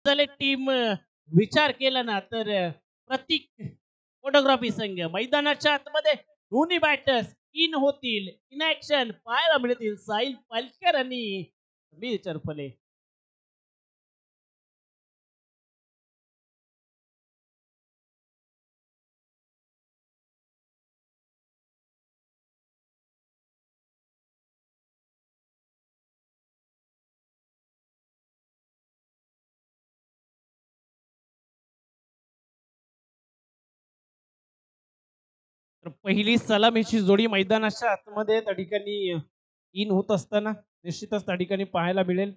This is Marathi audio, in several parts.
झाले टीम विचार केला ना तर प्रतीक फोटोग्राफी संघ मैदानाच्या आतमध्ये दोन्ही बॅटर्स इन होतील, इन ऍक्शन पाहायला मिळतील साहिल पालकर आणि समीर चरफले. तर पहिली सलामीची जोडी मैदानाच्या आतमध्ये त्या ठिकाणी इन होत असताना निश्चितच त्या ठिकाणी पाहायला मिळेल.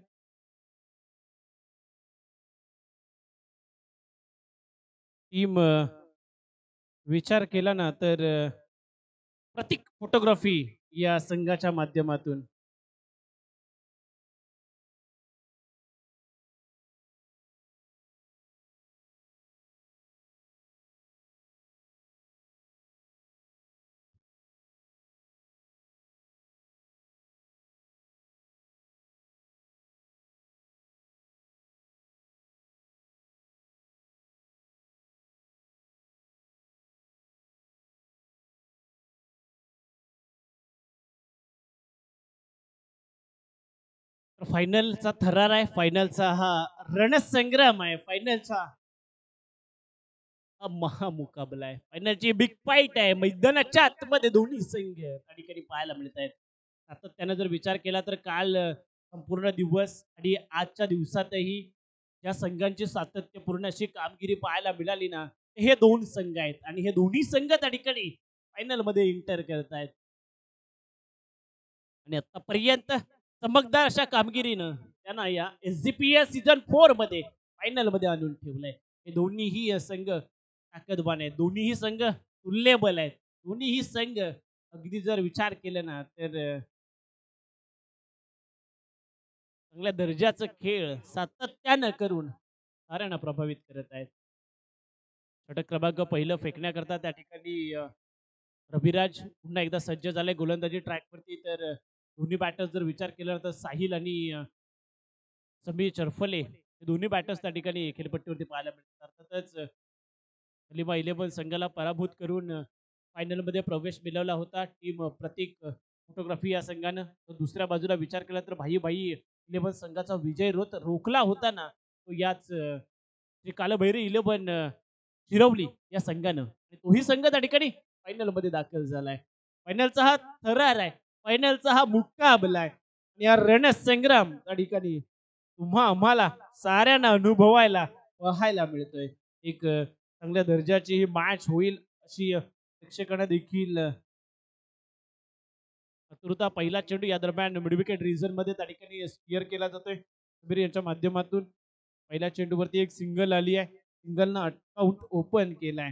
टीम विचार केला ना तर प्रतीक फोटोग्राफी या संघाच्या माध्यमातून फायनलचा थरार आहे. फायनलचा हा रणसंग्राम आहे. फायनलचा हा महामुकाबला आहे. फायनलची बिग फाईट आहे. मैदानाच्या आतमध्ये दोन्ही संघ त्या ठिकाणी पाहायला मिळत आहेत. सातत्यानं जर विचार केला तर काल संपूर्ण दिवस आणि आजच्या दिवसातही या संघांची सातत्यपूर्ण अशी कामगिरी पाहायला मिळाली ना, हे दोन संघ आहेत आणि हे दोन्ही संघ त्या ठिकाणी फायनल मध्ये इंटर करत आहेत आणि आतापर्यंत चमकदार अशा कामगिरीनं त्यांना या SGPL सीझन 4 मध्ये फायनल मध्ये आणून ठेवलंय. हे दोन्हीही संघ ताकदवान आहेत, दोन्हीही संघ तुल्यबल आहेत, दोन्हीही संघ अगदी जर विचार केला ना तर चांगल्या दर्जाचं खेळ सातत्यानं करून साऱ्यांना प्रभावित करत आहेत. षटक क्रमांक पहिलं फेकण्याकरता त्या ठिकाणी रविराज पुन्हा एकदा सज्ज झाले गोलंदाजी ट्रॅकवरती. तर दोन्ही बॅटर्स जर विचार केला तर साहिल आणि समीर चरफले हे दोन्ही बॅटर्स त्या ठिकाणी खेळपट्टीवरती पाहायला मिळतात. अर्थातच अलिबा 11 संघाला पराभूत करून फायनलमध्ये प्रवेश मिळवला होता टीम प्रतीक फोटोग्राफी या संघानं. तर दुसऱ्या बाजूला विचार केला तर भाई 11 संघाचा विजय रोखला होता ना, तो याच जे कालभैरी 11 शिरवली या संघानं. तोही संघ त्या ठिकाणी फायनल मध्ये दाखल झालाय. फायनलचा हा थरार आहे. फायनलचा हा मुक्काबला आहे आणि हा रणसंग्राम त्या ठिकाणी तुम्हा आम्हाला साऱ्यांना अनुभवायला पाहायला मिळतोय. एक चांगल्या दर्जाची ही मॅच होईल अशी प्रेक्षकांना देखील आतुरता. पहिला चेंडू या दरम्यान मिड विकेट रिझन मध्ये त्या ठिकाणी स्टिअर केला जातोय समीर यांच्या माध्यमातून. पहिल्या चेंडूवरती एक सिंगल आली आहे. सिंगलनं अकाउंट ओपन केलाय.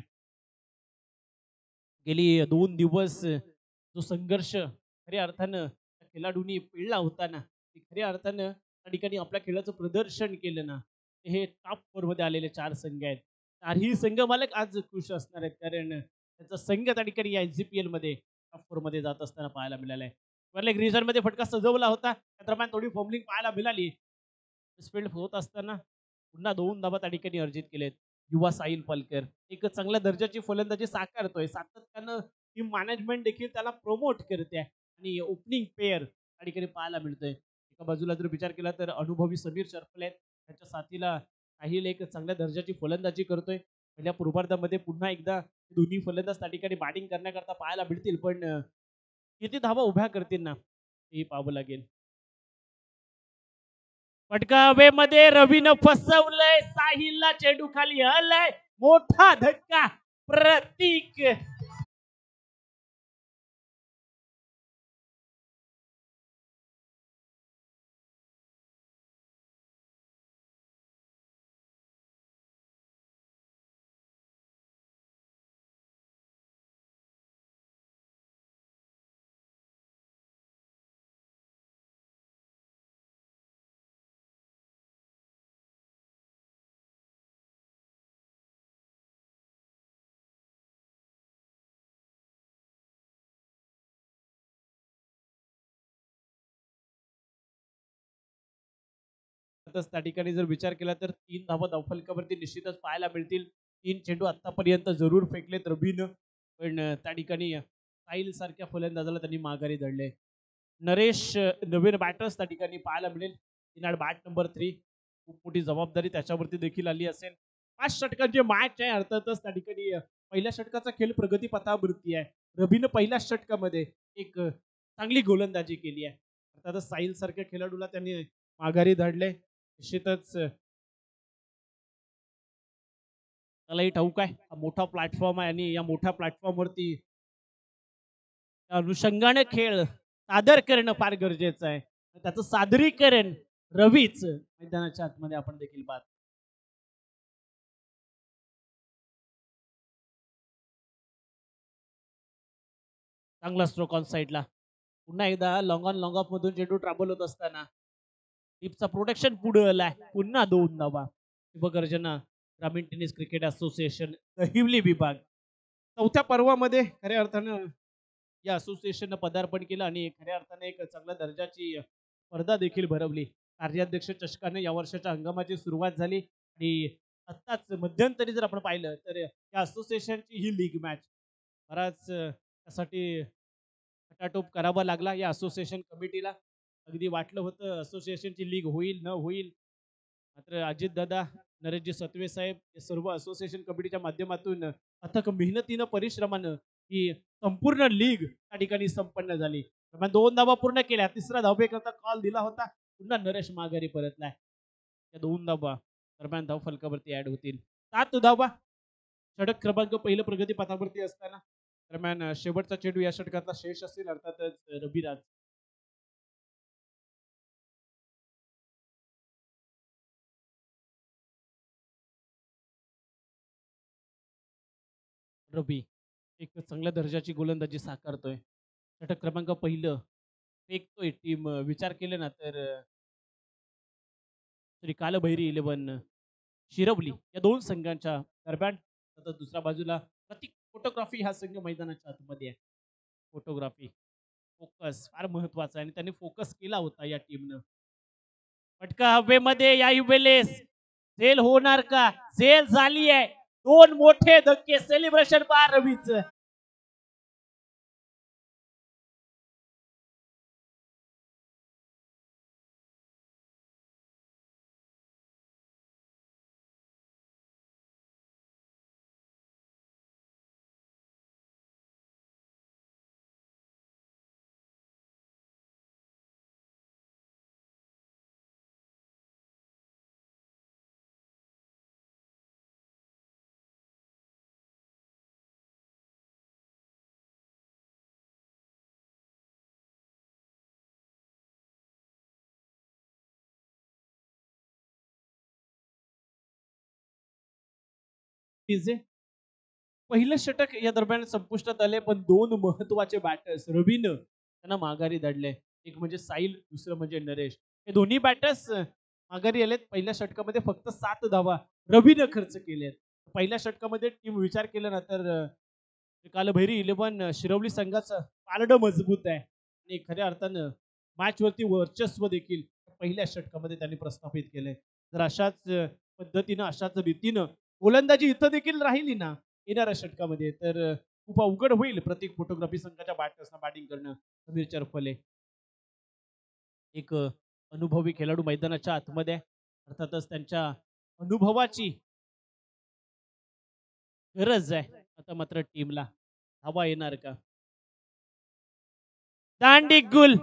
गेली 2 दिवस जो संघर्ष खऱ्या अर्थानं खेळाडूंनी पेळला होता ना, खऱ्या अर्थानं त्या ठिकाणी आपल्या खेळाचं प्रदर्शन केलं ना, हे टॉप 4 मध्ये आलेले 4 संघ आहेत. चारही संघ मालक आज खुश असणार आहेत कारण त्यांचा संघ त्या ठिकाणी या SGPL मध्ये टॉप 4 मध्ये जात असताना पाहायला मिळालाय. एक रिझन मध्ये फटका सजवला होता, त्या दरम्यान थोडी फॉर्मलिंग पाहायला मिळाली. स्पेल्ड होत असताना पुन्हा 2 धाबा त्या ठिकाणी अर्जित केलेत. युवा साहिल पालकर एक चांगल्या दर्जाची फलंदाजी साकारतोय. सातत्यानं टीम मॅनेजमेंट देखील त्याला प्रमोट करते आणि ओपनिंग पेअर त्या ठिकाणी पाहायला मिळतोय. एका बाजूला जर विचार केला तर अनुभवी समीर चरफले आहेत, त्याच्या साथीला साहिल एक चांगल्या दर्जाची फलंदाजी करतोय. पहिल्या पूर्वार्धामध्ये पुन्हा एकदा दोन्ही फलंदाज त्या ठिकाणी बॅटिंग करण्याकरता पाहायला मिळतील, पण किती धावा उभ्या करतील ना हे पाहावं लागेल. फटका हवेमध्ये रवीनं फसवलंय, साहिलला चेंडू खाली हलय, मोठा धक्का प्रतीक त्या ठिकाणी जर विचार केला तर 3 धावा धावफलकावरती निश्चितच पाहायला मिळतील. 3 चेंडू आतापर्यंत जरूर फेकलेत रबीनं, पण त्या ठिकाणी साहिल सारख्या फलंदाजाला त्यांनी माघारी धरले. नरेश नवीन बॅटर्स त्या ठिकाणी पाहायला मिळेल. इन बॅट नंबर 3 खूप मोठी जबाबदारी त्याच्यावरती देखील आली असेल. 5 षटकांची मॅच आहे अर्थातच त्या ठिकाणी पहिल्या षटकाचा खेळ प्रगतीपथावरती आहे. रबीनं पहिल्या षटकामध्ये एक चांगली गोलंदाजी केली आहे. अर्थातच साहिल सारख्या खेळाडूला त्यांनी माघारी धाडले. निश्चितच त्यालाही ठाऊक आहे हा मोठा प्लॅटफॉर्म आहे आणि या मोठ्या प्लॅटफॉर्मवरती अनुषंगाने खेळ सादर करणं फार गरजेचं आहे. त्याचं सादरीकरण रवीच मैदानाच्या आतमध्ये आपण देखील पाहतो. चांगला स्ट्रोक ऑन साईडला. पुन्हा एकदा लॉंग ऑन लॉंग ऑफ मधून चेंडू ट्रॅव्हल होत असताना टिपचा प्रोटेक्शन पुढे आलाय. पुन्हा 2 धावा. शुभगर्जना ग्रामीण टेनिस क्रिकेट असोसिएशन दहिवली विभाग चौथ्या पर्वामध्ये खऱ्या अर्थानं या असोसिएशननं पदार्पण केलं आणि खऱ्या अर्थाने एक चांगल्या दर्जाची स्पर्धा देखील भरवली. कार्याध्यक्ष चषकाने या वर्षाच्या हंगामाची सुरुवात झाली आणि आत्ताच मध्यंतरी जर आपण पाहिलं तर या असोसिएशनची ही लीग मॅच बराच त्यासाठी खटाटोप करावा लागला या असोसिएशन कमिटीला. अगदी वाटलं होतं असोसिएशनची लीग होईल न होईल, मात्र अजितदादा नरेशजी सत्वे साहेब हे सर्व असोसिएशन कमिटीच्या माध्यमातून अथक मेहनतीनं परिश्रमानं ही संपूर्ण लीग त्या ठिकाणी संपन्न झाली. दरम्यान 2 धावा पूर्ण केल्या. तिसरा धावेकरता कॉल दिला होता. पुन्हा नरेश माघारी परतलाय. या 2 धावा दरम्यान धाव फलकावरती ऍड होतील. 7 धावा षटक क्रमांक पहिलं प्रगती पथावरती असताना दरम्यान शेवटचा चेंडू या षटकातला शेष असेल अर्थातच रविराज. रवी एक चांगल्या दर्जाची गोलंदाजी साकारतोय. षटक क्रमांक पहिलं फेकतोय टीम विचार केले ना तर श्री कालभैरी 11 शिरवली या 2 संघांच्या दरम्यान. आता दुसऱ्या बाजूला प्रतीक फोटोग्राफी हा संघ मैदानाच्या आतमध्ये आहे. फोटोग्राफी फोकस फार महत्वाचा आहे आणि त्यांनी फोकस केला होता या टीमनं. फटका हवेमध्ये या वेळेस झेल होणार का? झेल झाली आहे. 2 मोठे धक्के सेलिब्रेशन पहा रवीच. पहिलं षटक या दरम्यान संपुष्टात आले पण 2 महत्वाचे बॅटर्स रवीनं त्यांना माघारी धाडले. एक म्हणजे साहिल, दुसरं म्हणजे नरेश. हे दोन्ही बॅटर्स माघारी आलेत. पहिल्या षटकामध्ये फक्त 7 धावा रवीनं खर्च केलेत. पहिल्या षटकामध्ये टीम विचार केला ना तर कालभैरी 11 शिरवली संघाचं पारडं मजबूत आहे आणि खऱ्या अर्थानं मॅच वरती वर्चस्व देखील पहिल्या षटकामध्ये त्यांनी प्रस्थापित केले. जर अशाच पद्धतीनं अशाच रीतीनं गोलंदाजी इथं देखील राहिली ना येणाऱ्या षटकामध्ये तर खूप अवघड होईल प्रत्येक फोटोग्राफी संघाच्या बॅटर्सना बॅटिंग करणं. समीर चरफले एक अनुभवी खेळाडू मैदानाच्या आतमध्ये आहे. अर्थातच त्यांच्या अनुभवाची गरज आहे. आता मात्र टीमला हवा येणार का? दांडी गुल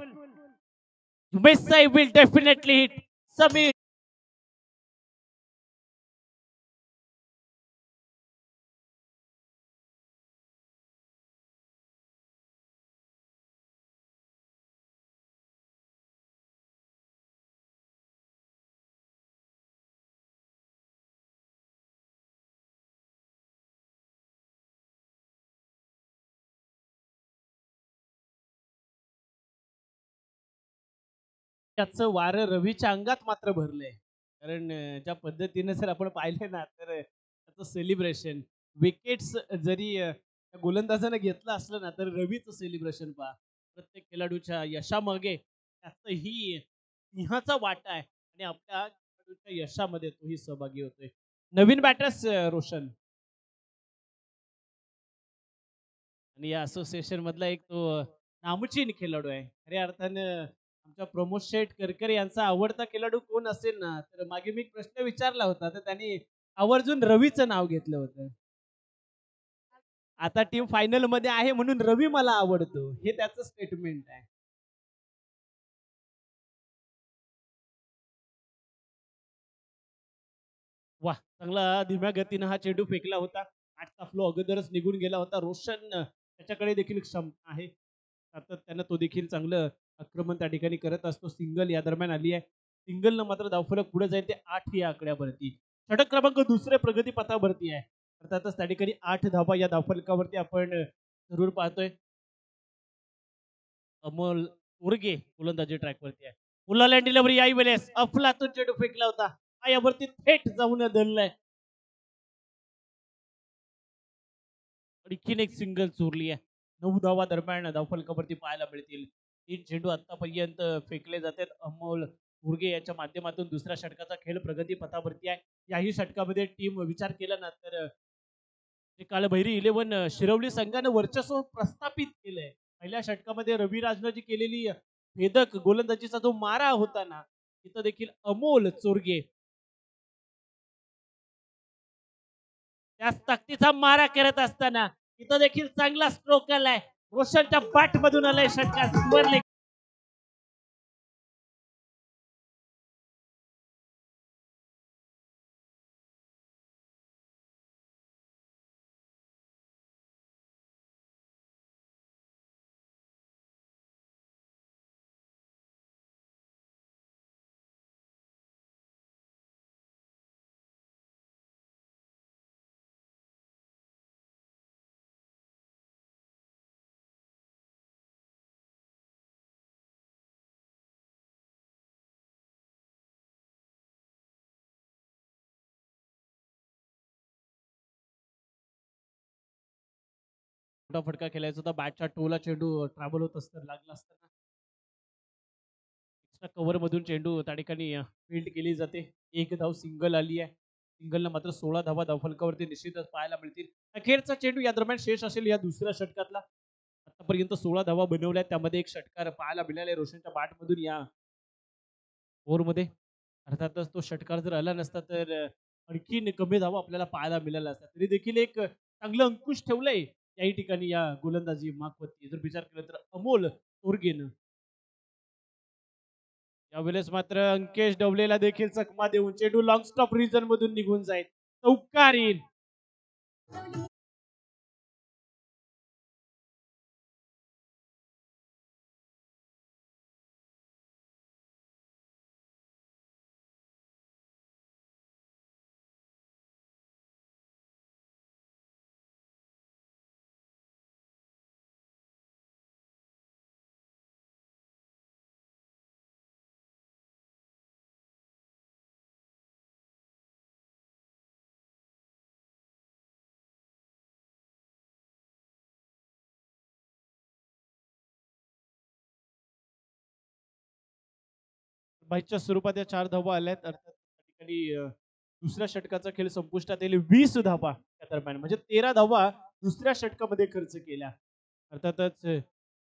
Messi will definitely hit Samir. त्याचं वारं रवीच्या अंगात मात्र भरलंय. कारण ज्या पद्धतीने जर आपण पाहिले ना तर त्याचं सेलिब्रेशन विकेट्स जरी गोलंदाजाने घेतलं असलं ना तर रवीचं सेलिब्रेशन पहा. प्रत्येक खेळाडूच्या यशामागे त्याचंही सिंहाचा वाटा आहे आणि आपल्या चेंडूच्या यशामध्ये तोही सहभागी होतोय. नवीन बॅटर्स रोशन आणि या असोसिएशन मधला एक तो नामचीन खेळाडू आहे. खऱ्या अर्थानं आमच्या प्रमोद शेठ करकर यांचा आवडता खेळाडू कोण असेल ना, तर मागे मी एक प्रश्न विचारला होता, तर त्यांनी आवर्जून रवीचं नाव घेतलं होतं. आता टीम फायनल मध्ये आहे म्हणून रवी मला आवडतो, हे त्याचं स्टेटमेंट आहे. वाह! चांगला धीम्या गतीनं हा चेंडू फेकला होता. आठचा फ्लो अगोदरच निघून गेला होता. रोशन त्याच्याकडे देखील क्षमता आहे. सातत्यानं तो देखील चांगलं आक्रमण त्या ठिकाणी करत असतो. सिंगल या दरम्यान आली आहे. सिंगलनं मात्र धावफलक पुढे जाईल ते 8 या आकड्यावरती. षटक क्रमांक दुसरे प्रगतीपथावरती आहे. अर्थातच त्या ठिकाणी 8 धावा या धावफलकावरती आपण जरूर पाहतोय. अमोल उर्गे गोलंदाजी ट्रॅकवरती आहे. मुलाला डिलिव्हरी याही वेळेस अफलातून चेंडू फेकला होता. पायावरती थेट जाऊन धरलाय. आणखीन एक सिंगल चोरली आहे. 9 धावा दरम्यान धावफलकावरती पाहायला मिळतील. 3 चेंडू आतापर्यंत फेकले जातात. अमोल उर्गे याच्या माध्यमातून दुसऱ्या षटकाचा खेळ प्रगती पथावरती आहे. याही षटकामध्ये टीम विचार केला ना तर जे काळभैरी 11 शिरवली संघानं वर्चस्व प्रस्थापित केलंय. पहिल्या षटकामध्ये रविराजनं जी केलेली भेदक गोलंदाजीचा जो मारा होता ना, तिथं देखील अमोल चोरगे त्याच ताकदीचा मारा करत असताना इथं देखील चांगला स्ट्रोक आलाय. रोशनच्या बॅट मधून आलाय षटकार सुवर्ण. मोठा फटका खेळायचा होता. बॅटच्या टोला चेंडू ट्रॅव्हल होत असताना लागला असताना एक्स्ट्रा कव्हर मधून चेंडू त्या ठिकाणी फील्ड केली जाते. एक धाव सिंगल आली आहे. सिंगलला मात्र 16 धावा धावफलकावरती निश्चितच पाहायला मिळतील. अखेरचा चेंडू या दरम्यान शेष असेल या दुसऱ्या षटकातला. आतापर्यंत 16 धावा बनवल्या, त्यामध्ये एक षटकार पाहायला मिळाले रोशनच्या बॅटमधून या ओव्हरमध्ये. अर्थातच तो षटकार जर आला नसता तर आणखीन कमी धावा आपल्याला पाहायला मिळाल्या असतात. तरी देखील एक चांगलं अंकुश ठेवलंय याही ठिकाणी या गोलंदाजी मागवरती जर विचार केला तर अमोल तोरगेनं. यावेळेस मात्र अंकेश डवलेला देखील चकमा देऊन चेंडू लॉंग स्टॉप रिजन मधून निघून जाईल. चौकार येईल. बाईच्या स्वरूपात या 4 धावा आल्यात. अर्थात त्या ठिकाणी दुसऱ्या षटकाचा खेळ संपुष्टात येईल. 20 धावा त्या दरम्यान म्हणजे 13 धावा दुसऱ्या षटकामध्ये खर्च केल्या. अर्थातच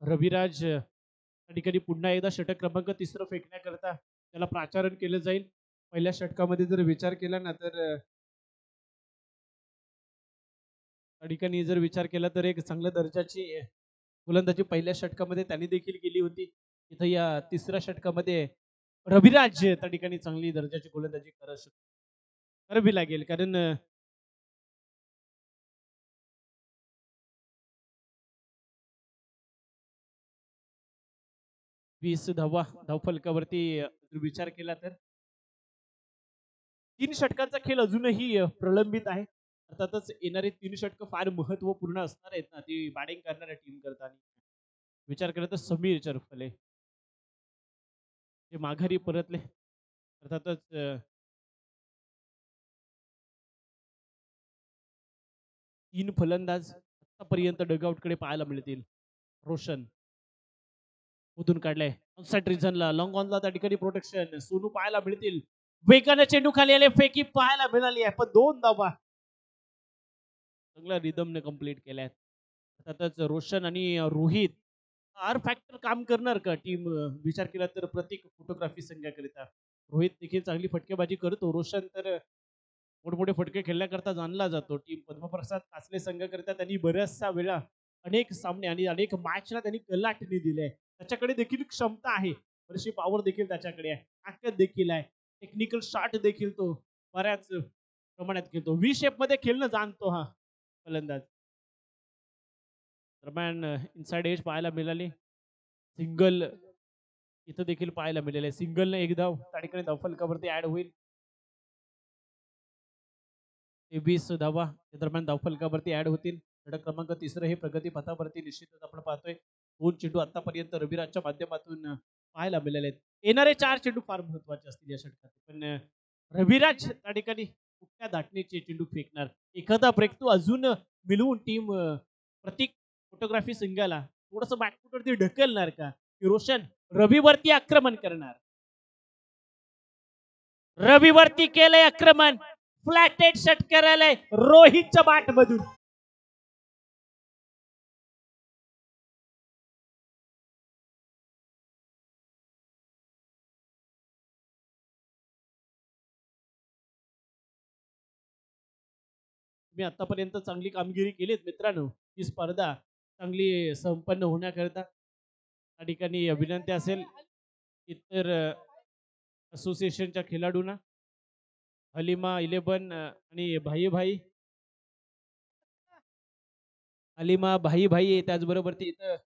रविराज त्या ठिकाणी पुन्हा एकदा षटक क्रमांक तिसरं फेकण्याकरता त्याला प्राचारण केलं जाईल. पहिल्या षटकामध्ये जर विचार केला ना तर त्या ठिकाणी जर विचार केला तर एक चांगल्या दर्जाची गोलंदाजी पहिल्या षटकामध्ये त्यांनी देखील केली होती. इथं या तिसऱ्या षटकामध्ये रविराज त्या ठिकाणी चांगली दर्जाची गोलंदाजी करत करावी लागेल. कारण 20 धावा धावफलकावरती जर विचार केला तर 3 षटकांचा खेळ अजूनही प्रलंबित आहे. अर्थातच येणारे 3 षटक फार महत्वपूर्ण असणार आहेत ना, ती बॅटिंग करणाऱ्या टीम करता. विचार केला तर समीर चरफले जे माघारी परतले. अर्थातच 3 फलंदाज आतापर्यंत डगआउटकडे पाहायला मिळतील. रोशन मधून काढलाय ऑनसाइड रिझनला लॉंग ऑनला त्या ठिकाणी प्रोटेक्शन सोनू पाहायला मिळतील. वेगाने चेंडू खाली आले, फेकी पाहायला मिळाली आहे, पण 2 धावा चांगल्या रिदमने कंप्लीट केल्यात. सततच रोशन आणि रोहित आर फॅक्टर काम करणार का टीम विचार केला तर प्रत्येक फोटोग्राफी संघाकरिता. रोहित देखील चांगली फटकेबाजी करतो. रोशन तर मोठमोठे फटके खेळण्याकरता जाणला जातो. टीम पद्मप्रसाद काचले संघाकरिता त्यांनी बऱ्याचशा वेळा अनेक सामने आणि अनेक मॅचला त्यांनी कलाटणी दिली आहे. त्याच्याकडे देखील क्षमता आहे. बरीचशी पॉवर देखील त्याच्याकडे आहे. ताकद देखील आहे. टेक्निकल शॉट देखील तो बऱ्याच प्रमाणात खेळतो. व्ही शेपमध्ये खेळणं जाणतो हा फलंदाज. दरम्यान इनसाइड एज पाहायला मिळाली. सिंगल इथं देखील पाहायला मिळाले. सिंगलने एक धाव त्या ठिकाणी धावफलकावरती ऍड होईल. 23 धावा त्या दरम्यान धावफलकावरती ऍड होतील. षटक क्रमांक 3 हे प्रगती पथावरती निश्चितच आपण पाहतोय. 2 चेंडू आतापर्यंत रविराजच्या माध्यमातून पाहायला मिळाले आहेत. येणारे 4 चेंडू फार महत्वाचे असतील या षटकात. पण रविराज त्या ठिकाणी कुठल्या धाटणीचे चेंडू फेकणार, एखादा ब्रेक तो अजून मिळवून टीम प्रतीक फोटोग्राफी संघाला थोडस बॅकफुटवरती ढकलणार का, की रोशन रविवरती आक्रमण करणार. रविवरती केलंय आक्रमण, फ्लॅटेड षटकार आलाय रोहितच्या बाट मधून. मी आतापर्यंत चांगली कामगिरी केलीत मित्रांनो. ही स्पर्धा चांगली संपन्न होण्याकरता त्या ठिकाणी विनंती असेल इतर असोसिएशनच्या खेळाडूंना, हलिमा 11 आणि भाई भाई हलिमा भाई भाई त्याचबरोबर ते इथं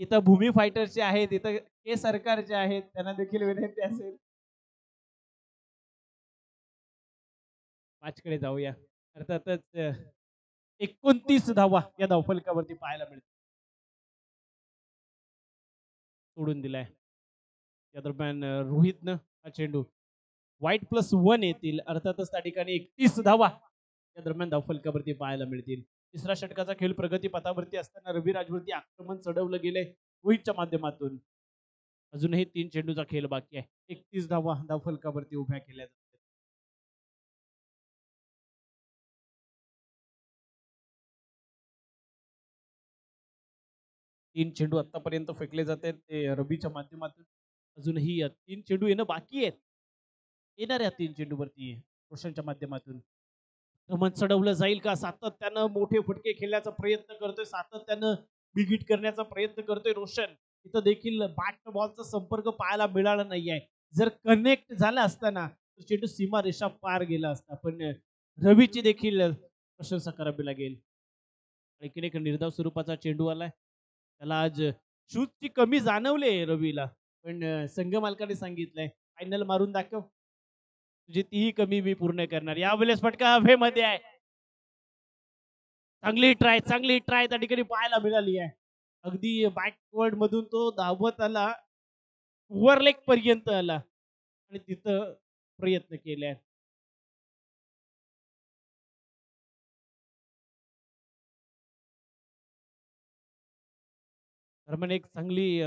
इथं भूमी फायटरचे आहेत, इथं के सरकारचे आहेत, त्यांना देखील विनंती असेल. पाचकडे जाऊया. अर्थातच 29 धावा या धावफलकावरती पाहायला मिळतात. सोडून दिलाय. या दरम्यान रोहितनं हा चेंडू वाईट +1 येतील. अर्थातच त्या ठिकाणी 31 धावा या दरम्यान धावफलकावरती पाहायला मिळतील. तिसऱ्या षटकाचा खेळ प्रगती पथावरती असताना रविराजवरती आक्रमण चढवलं गेलंय रोहितच्या माध्यमातून. अजूनही 3 चेंडूचा खेळ बाकी आहे. 31 धावा धावफलकावरती उभ्या केल्या जातात. 3 चेंडू आतापर्यंत फेकले जाते ते रवीच्या माध्यमातून. अजूनही 3 चेंडू येणं बाकी आहेत. येणाऱ्या 3 चेंडूवरती रोशनच्या माध्यमातून आक्रमण चढवलं जाईल का. सातत्यानं मोठे फटके खेळण्याचा प्रयत्न करतोय, सातत्यानं बिगिट करण्याचा प्रयत्न करतोय रोशन. इथं देखील बॅट बॉलचा संपर्क पाहायला मिळाला नाहीये. जर कनेक्ट झाला असताना तर चेंडू सीमा रेषा पार गेला असता. पण रवीची देखील प्रशंसा करावी लागेल. आणखीन एक निर्धाव स्वरूपाचा चेंडू आलाय. त्याला आज शूजची कमी जाणवले रवीला. पण संघ मालकाने सांगितलंय फायनल मारून दाखव, तुझी तीही कमी मी पूर्ण करणार. यावेळेस फटका हवेमध्ये आहे. चांगली ट्राय त्या ठिकाणी पाहायला मिळाली आहे. अगदी बॅकवर्ड मधून तो धावत आला, ओव्हर लेग पर्यंत आला आणि तिथं प्रयत्न केले. दरम्यान एक चांगली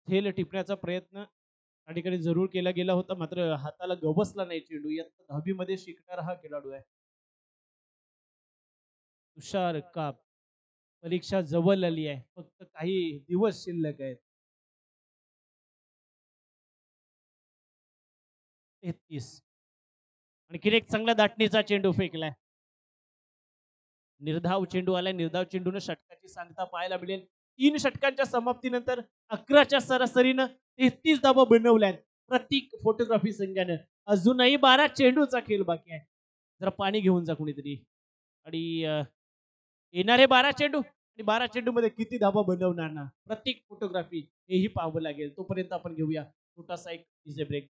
झेल टिपण्याचा प्रयत्न त्या ठिकाणी जरूर केला गेला होता, मात्र हाताला गवसला नाही चेंडू. या 10वी मध्ये शिकणारा हा खेळाडू आहे. तुषार काप. परीक्षा जवळ आली आहे, फक्त काही दिवस शिल्लक आहेत. 33. आणखीन एक चांगला दाटणीचा चेंडू फेकलाय. निर्धाव चेंडू आलाय. निर्धाव चेंडून षटकाची सांगता पाहायला मिळेल. 3 षटकांच्या समाप्तीनंतर 11च्या सरासरीनं 33 धावा बनवल्यात प्रत्येक फोटोग्राफी संघानं. अजूनही 12 चेंडूचा खेळ बाकी आहे. जरा पाणी घेऊन जा कुणीतरी. आणि येणारे 12 चेंडू आणि 12 चेंडू मध्ये किती धावा बनवणार ना प्रत्येक फोटोग्राफी हेही पाहावं लागेल. तोपर्यंत आपण घेऊया छोटासा एक ब्रेक.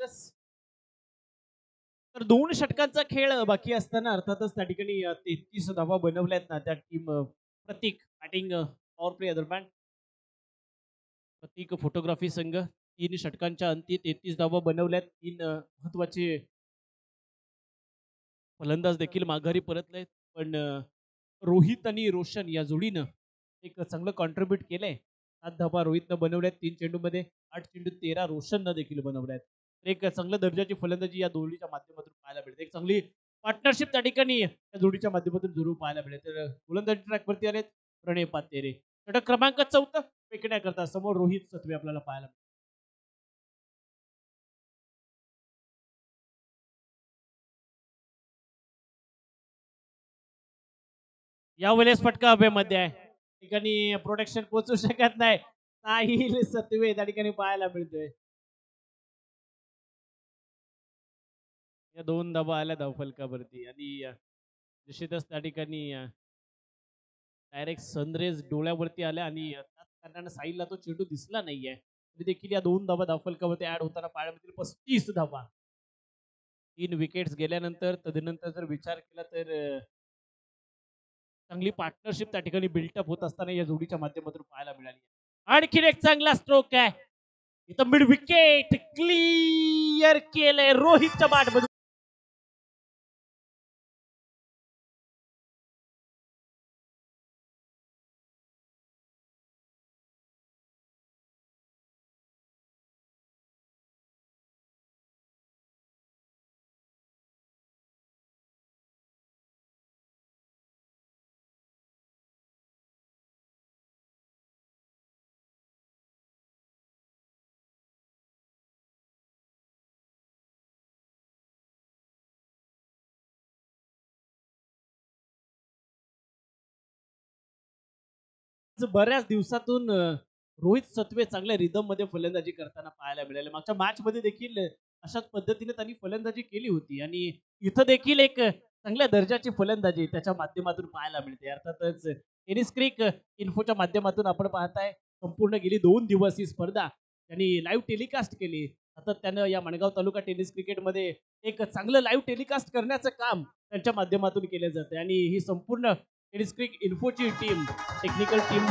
मास्टर्स. तर 2 षटकांचा खेळ बाकी असताना अर्थातच त्या ठिकाणी 33 धावा बनवल्यात ना त्या टीम प्रतीक बॅटिंग पॉवर प्ले दरम्यान. प्रतीक फोटोग्राफी संघ 3 षटकांच्या अंती 33 धावा बनवल्यात. 3 महत्वाचे फलंदाज देखील माघारी परतलेत. पण रोहित आणि रोशन या जोडीनं एक चांगलं कॉन्ट्रीब्युट केलंय. 7 धावा रोहितनं बनवल्यात 3 चेंडूमध्ये. 8 चेंडू 13 रोशननं देखील बनवल्यात. एक चांगल्या दर्जाची फलंदाजी या जोडीच्या माध्यमातून पाहायला मिळते. एक चांगली पार्टनरशिप त्या ठिकाणी या जोडीच्या माध्यमातून जरूर पाहायला मिळेल. तर गोलंदाजी ट्रॅकवरती आलेत प्रणय पातेरे. षटक क्रमांक 14 फेकण्याकरता समोर रोहित सत्वे आपल्याला पाहायला मिळतात. यावेळेस फटका हवेमध्ये आहे. ठिकाणी प्रोटेक्शन पोहोचू शकत नाही. साहिल सत्वे त्या ठिकाणी पाहायला मिळतोय. या 2 धावा आल्या धावफलकावरती आणि निश्चितच त्या ठिकाणी डायरेक्ट सनरेज डोळ्यावरती आल्या आणि त्याच कारणानं साहिलला तो चेंडू दिसला नाहीये. तरी देखील या 2 धावा धावफलकावरती ऍड होताना पाहायला मिळतील. 35 धावा. 3 विकेट्स गेल्यानंतर तदनंतर जर विचार केला तर चांगली पार्टनरशिप त्या ठिकाणी बिल्टअप होत असताना या जोडीच्या माध्यमातून पाहायला मिळाली. आणखीन एक चांगला स्ट्रोक आहे. इथं मिड विकेट क्लिअर केलंय रोहितच्या बॅटमधून. बऱ्याच दिवसातून रोहित सत्वे चांगल्या रिदम मध्ये फलंदाजी करताना पाहायला मिळाले. मागच्या मॅच मध्ये देखील अशाच पद्धतीने त्यांनी फलंदाजी केली होती आणि इथं देखील एक चांगल्या दर्जाची फलंदाजी त्याच्या माध्यमातून पाहायला मिळते. अर्थातच टेनिस क्रिक इन्फोच्या माध्यमातून आपण पाहताय संपूर्ण गेली 2 दिवस ही स्पर्धा त्यांनी लाईव्ह टेलिकास्ट केली. सातत्यानं या मणगाव तालुका टेनिस क्रिकेटमध्ये एक चांगलं लाईव्ह टेलिकास्ट करण्याचं काम त्यांच्या माध्यमातून केलं जातं आणि ही संपूर्ण टेनिस क्रिक इन्फोची टीम टेक्निकल टीम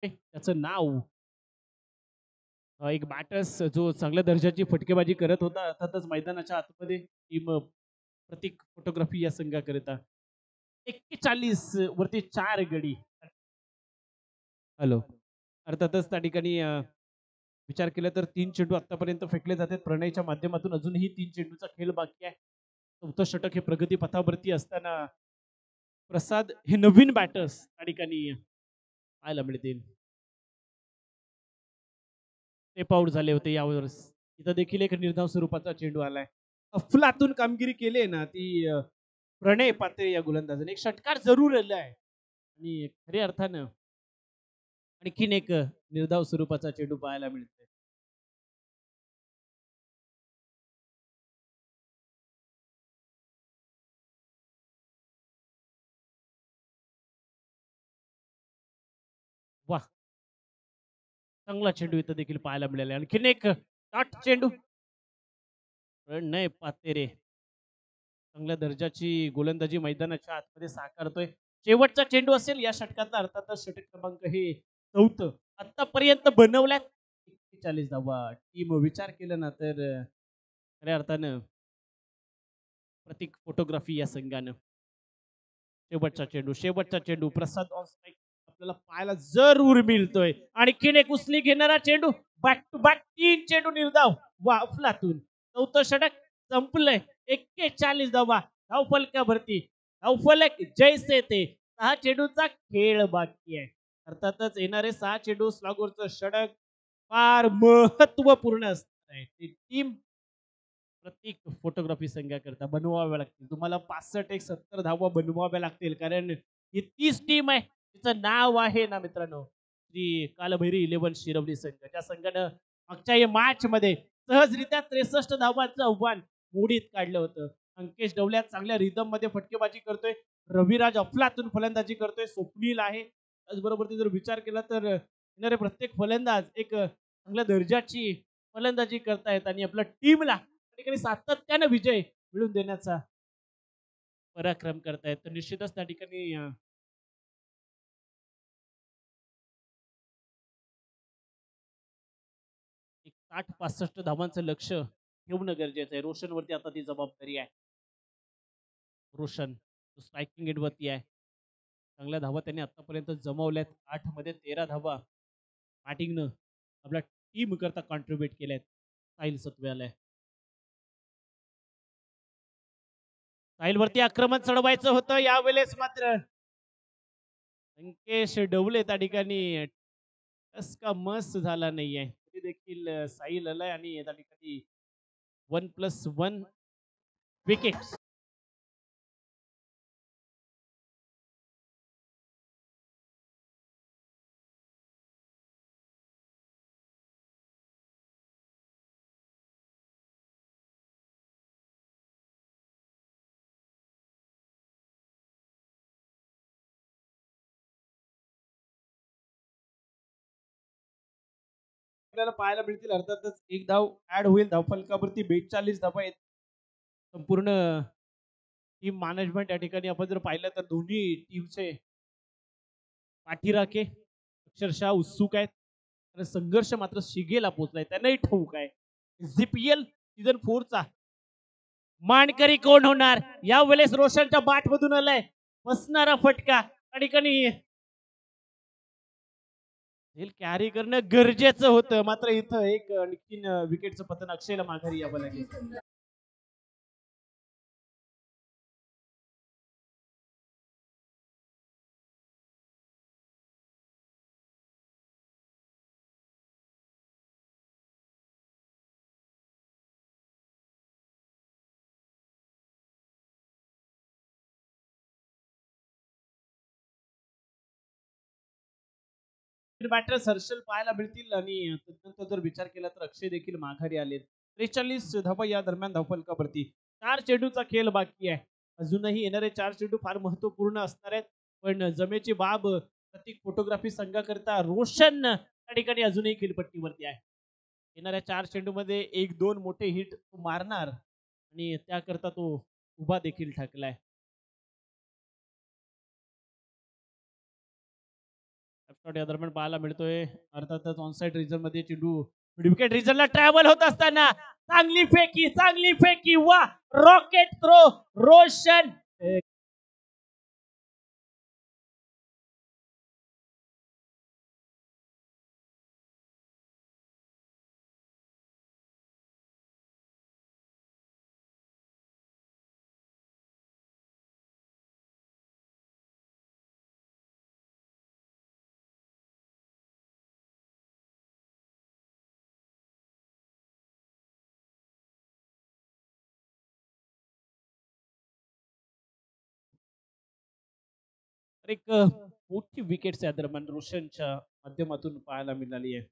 त्याचं नाव एक बॅटर्स जो चांगल्या दर्जाची फटकेबाजी करत होता अर्थातच मैदानाच्या आतमध्ये टीम प्रतीक फोटोग्राफी या संघाकरिता 41 वरती 4 गडी. हॅलो. अर्थातच त्या ठिकाणी विचार केला तर 3 चेंडू आतापर्यंत फेकले जातात प्रणयच्या माध्यमातून. अजूनही 3 चेंडूचा खेळ बाकी आहे. 4थं षटक हे प्रगती पथावरती असताना प्रसाद हे नवीन बॅटर्स त्या ठिकाणी पाहायला मिळतील. टेप आउट झाले होते यावेळेस. इथं देखील एक निर्धाव स्वरूपाचा चेंडू आलाय. अफलातून कामगिरी केली आहे ना ती प्रणय पात्रे या गोलंदाजाने. एक षटकार जरूर आलाय आणि खऱ्या अर्थानं आणखीन एक निर्धाव स्वरूपाचा चेंडू पाहायला मिळतोय. वाह, चांगला चेंडू इथं देखील पाहायला मिळाला. आणखीन एक शॉट चेंडू. प्रणय पातेरे चांगल्या दर्जाची गोलंदाजी मैदानाच्या आतमध्ये साकारतोय. शेवटचा चेंडू असेल या षटकातला. अर्थातच षटक क्रमांक हे 4थं आतापर्यंत बनवल्यात 41 धावा. टीम विचार केला ना तर खऱ्या अर्थानं प्रतीक फोटोग्राफी या संघानं शेवटचा चेंडू प्रसाद ऑन स्ट्राईक आपल्याला पाहायला जरूर मिळतोय. आणखीन एक उचली घेणारा चेंडू. बॅक टू बॅक 3 चेंडू निर्धाव. वा अफलातून 4थं षटक संपलंय. 41 धावा धावफलकावरती. धावफलक जैसे ते 6 चेंडूचा खेळ बाकी आहे. अर्थातच येणारे 6 चेंडू स्लॉगवरचं षटक फार महत्वपूर्ण असणार आहे. टीम प्रत्येक फोटोग्राफी संघाकरता बनवाव्या लागतील. तुम्हाला 65 एक 70 धावा बनवाव्या लागतील कारण ही तीच टीम आहे, तिचं नाव आहे ना मित्रांनो, श्री कालभैरी 11 शिरवली संघ. ज्या संघानं मागच्या या मॅच मध्ये सहजरित्या 63 धावांचं आव्हान मोडीत काढलं होतं. अंकेश डवल्या चांगल्या रिदम मध्ये फटकेबाजी करतोय. रविराज अफलातून फलंदाजी करतोय. स्वप्नील आहे. त्याचबरोबर ते जर विचार केला तर येणारे प्रत्येक फलंदाज एक चांगल्या दर्जाची फलंदाजी करतायत आणि आपल्या टीमला ठिकाणी सातत्याने विजय मिळवून देण्याचा पराक्रम करतायत. तर निश्चितच त्या ठिकाणी एक 60-65 धावांचं लक्ष ठेवणं गरजेचं आहे. रोशनवरती आता ती जबाबदारी आहे. रोशन स्ट्रायकिंग एंडवरती आहे. चांगल्या धावा त्यांनी आतापर्यंत जमवल्यात. 8 मध्ये 13 धावा बॅटिंगनं आपल्या टीम करता कॉन्ट्रीब्युट केल्यात. साहिल सत्वेला साहिलवरती आक्रमण चढवायचं होतं यावेळेस मात्र अंकेश डवले त्या ठिकाणी टस का मस झाला नाहीये. तरी देखील साहिल आलाय आणि त्या ठिकाणी 1+1 विकेट. आपल्याला पाहायला मिळतील अर्थातच एक धाव ऍड होईल धावफलकावरती. 42 धावा आहेत. संपूर्ण टीम मॅनेजमेंट या ठिकाणी आपण जर पाहिलं तर दोन्ही टीमचे पाठीराखे अक्षरशः उत्सुक आहेत. आणि संघर्ष मात्र शिगेला पोहोचलाय. त्यांनाही ठाऊक आहे जीपीएल सीझन 4 चा मानकरी कोण होणार. यावेळेस रोशनच्या बाट मधून आलाय बसणारा फटका त्या ठिकाणी कॅरी करणं गरजेचं होतं. मात्र इथं एक आणखीन विकेटचं पतन अक्षयला माघारी यावं लागेल. बॅटर्स हर्षल पाहायला मिळतील आणि त्यानंतर जर विचार केला तर अक्षय देखील माघारी आले. 43 धावा या दरम्यान धावफलकावरती. 4 चेंडूचा खेळ बाकी आहे. अजूनही येणारे 4 चेंडू फार महत्वपूर्ण असणार आहेत. पण जमेची बाब प्रतीक फोटोग्राफी संघाकरता रोशन त्या ठिकाणी अजूनही खेळपट्टीवरती आहे. येणाऱ्या 4 चेंडूमध्ये 1-2 मोठे हिट मारणार आणि त्याकरता तो उभा देखील ठाकलाय. शॉट या दरम्यान पाहायला मिळतोय. अर्थातच ऑनसाइड रिजन मध्ये चेंडू विकेट रिजनला ट्रॅव्हल होत असताना चांगली फेकी वा रॉकेट थ्रो रोशन. एक मोठी विकेट या दरम्यान रोशनच्या माध्यमातून पाहायला मिळाली आहे.